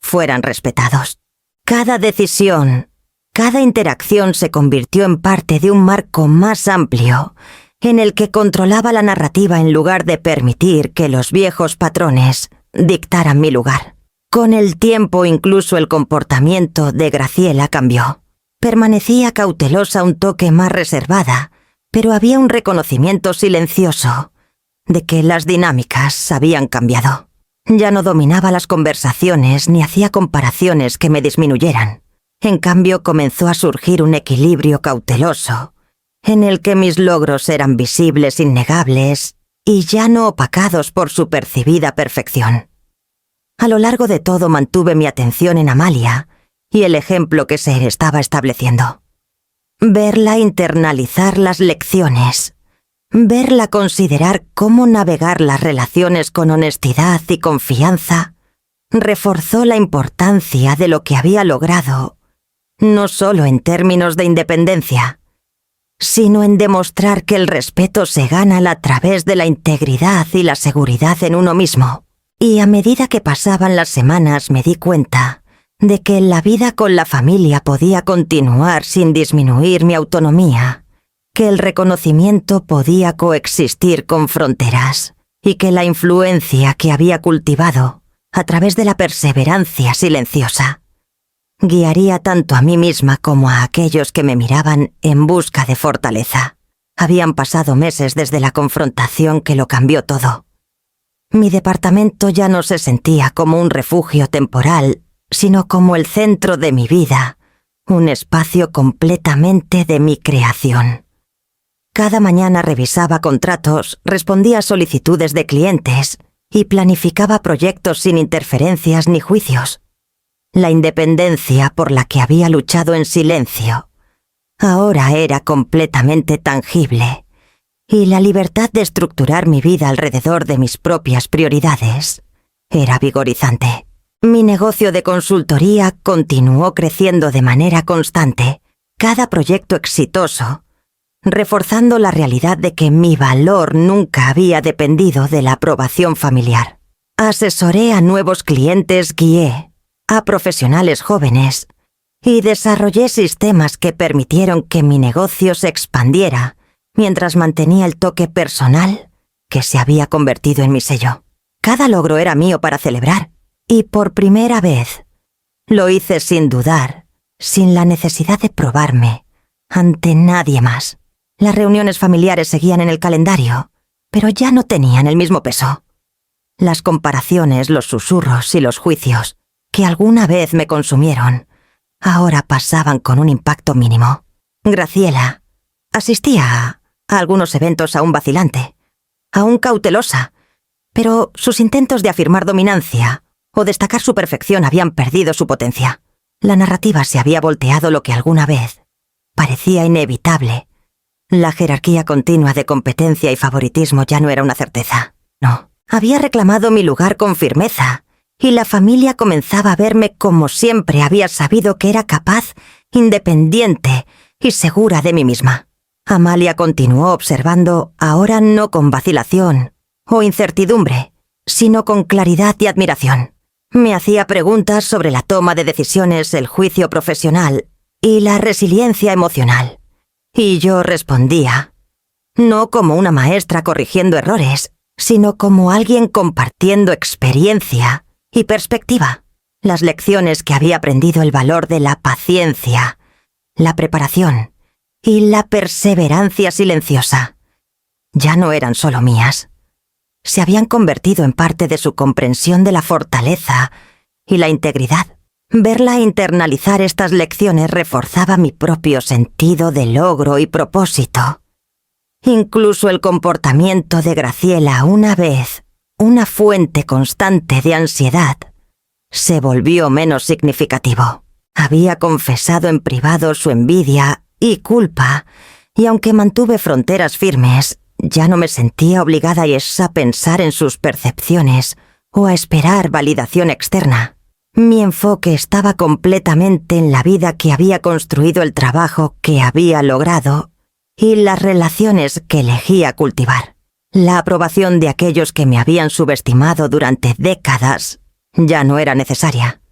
Speaker 1: fueran respetados. Cada decisión, cada interacción se convirtió en parte de un marco más amplio, en el que controlaba la narrativa en lugar de permitir que los viejos patrones dictaran mi lugar. Con el tiempo, incluso el comportamiento de Graciela cambió. Permanecía cautelosa, un toque más reservada, pero había un reconocimiento silencioso de que las dinámicas habían cambiado. Ya no dominaba las conversaciones ni hacía comparaciones que me disminuyeran. En cambio, comenzó a surgir un equilibrio cauteloso, en el que mis logros eran visibles, innegables, y ya no opacados por su percibida perfección. A lo largo de todo mantuve mi atención en Amalia y el ejemplo que se estaba estableciendo. Verla internalizar las lecciones, verla considerar cómo navegar las relaciones con honestidad y confianza, reforzó la importancia de lo que había logrado, no solo en términos de independencia, sino en demostrar que el respeto se gana a través de la integridad y la seguridad en uno mismo. Y a medida que pasaban las semanas me di cuenta de que la vida con la familia podía continuar sin disminuir mi autonomía, que el reconocimiento podía coexistir con fronteras y que la influencia que había cultivado a través de la perseverancia silenciosa guiaría tanto a mí misma como a aquellos que me miraban en busca de fortaleza. Habían pasado meses desde la confrontación que lo cambió todo. Mi departamento ya no se sentía como un refugio temporal, sino como el centro de mi vida, un espacio completamente de mi creación. Cada mañana revisaba contratos, respondía a solicitudes de clientes y planificaba proyectos sin interferencias ni juicios. La independencia por la que había luchado en silencio ahora era completamente tangible, y la libertad de estructurar mi vida alrededor de mis propias prioridades era vigorizante. Mi negocio de consultoría continuó creciendo de manera constante, cada proyecto exitoso, reforzando la realidad de que mi valor nunca había dependido de la aprobación familiar. Asesoré a nuevos clientes, guié a profesionales jóvenes y desarrollé sistemas que permitieron que mi negocio se expandiera mientras mantenía el toque personal que se había convertido en mi sello. Cada logro era mío para celebrar, y por primera vez lo hice sin dudar, sin la necesidad de probarme ante nadie más. Las reuniones familiares seguían en el calendario, pero ya no tenían el mismo peso. Las comparaciones, los susurros y los juicios que alguna vez me consumieron, ahora pasaban con un impacto mínimo. Graciela asistía a algunos eventos aún vacilante, aún cautelosa, pero sus intentos de afirmar dominancia o destacar su perfección habían perdido su potencia. La narrativa se había volteado lo que alguna vez parecía inevitable. La jerarquía continua de competencia y favoritismo ya no era una certeza. No, había reclamado mi lugar con firmeza, y la familia comenzaba a verme como siempre había sabido que era capaz, independiente y segura de mí misma. Amalia continuó observando, ahora no con vacilación o incertidumbre, sino con claridad y admiración. Me hacía preguntas sobre la toma de decisiones, el juicio profesional y la resiliencia emocional. Y yo respondía, no como una maestra corrigiendo errores, sino como alguien compartiendo experiencia y perspectiva. Las lecciones que había aprendido, el valor de la paciencia, la preparación y la perseverancia silenciosa, ya no eran solo mías. Se habían convertido en parte de su comprensión de la fortaleza y la integridad. Verla internalizar estas lecciones reforzaba mi propio sentido de logro y propósito. Incluso el comportamiento de Graciela, una vez una fuente constante de ansiedad, se volvió menos significativo. Había confesado en privado su envidia y culpa, y aunque mantuve fronteras firmes, ya no me sentía obligada a pensar en sus percepciones o a esperar validación externa. Mi enfoque estaba completamente en la vida que había construido, el trabajo que había logrado y las relaciones que elegía cultivar. La aprobación de aquellos que me habían subestimado durante décadas ya no era necesaria.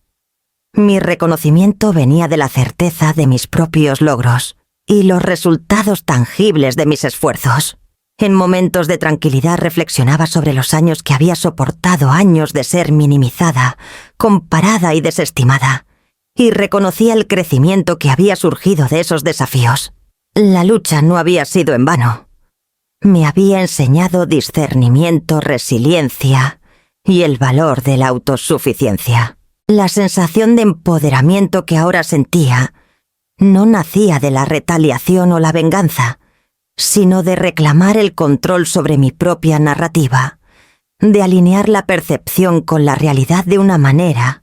Speaker 1: Mi reconocimiento venía de la certeza de mis propios logros y los resultados tangibles de mis esfuerzos. En momentos de tranquilidad reflexionaba sobre los años que había soportado, años de ser minimizada, comparada y desestimada, y reconocía el crecimiento que había surgido de esos desafíos. La lucha no había sido en vano. Me había enseñado discernimiento, resiliencia y el valor de la autosuficiencia. La sensación de empoderamiento que ahora sentía no nacía de la retaliación o la venganza, sino de reclamar el control sobre mi propia narrativa, de alinear la percepción con la realidad de una manera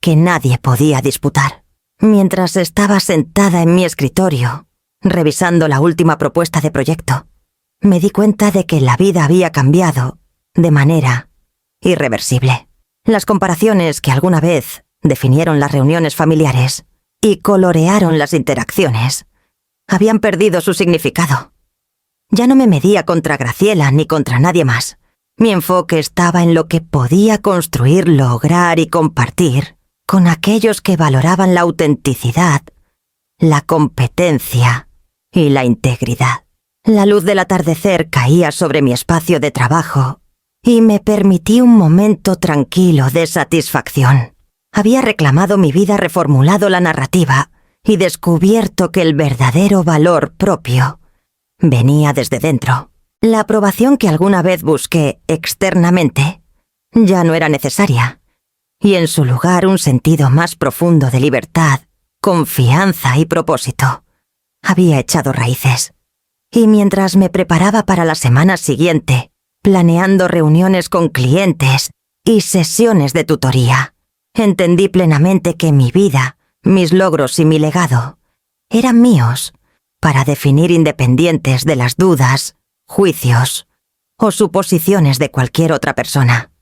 Speaker 1: que nadie podía disputar. Mientras estaba sentada en mi escritorio, revisando la última propuesta de proyecto, me di cuenta de que la vida había cambiado de manera irreversible. Las comparaciones que alguna vez definieron las reuniones familiares y colorearon las interacciones habían perdido su significado. Ya no me medía contra Graciela ni contra nadie más. Mi enfoque estaba en lo que podía construir, lograr y compartir con aquellos que valoraban la autenticidad, la competencia y la integridad. La luz del atardecer caía sobre mi espacio de trabajo y me permití un momento tranquilo de satisfacción. Había reclamado mi vida, reformulado la narrativa y descubierto que el verdadero valor propio venía desde dentro. La aprobación que alguna vez busqué externamente ya no era necesaria, y en su lugar un sentido más profundo de libertad, confianza y propósito había echado raíces. Y mientras me preparaba para la semana siguiente, planeando reuniones con clientes y sesiones de tutoría, entendí plenamente que mi vida, mis logros y mi legado eran míos para definir, independientes de las dudas, juicios o suposiciones de cualquier otra persona.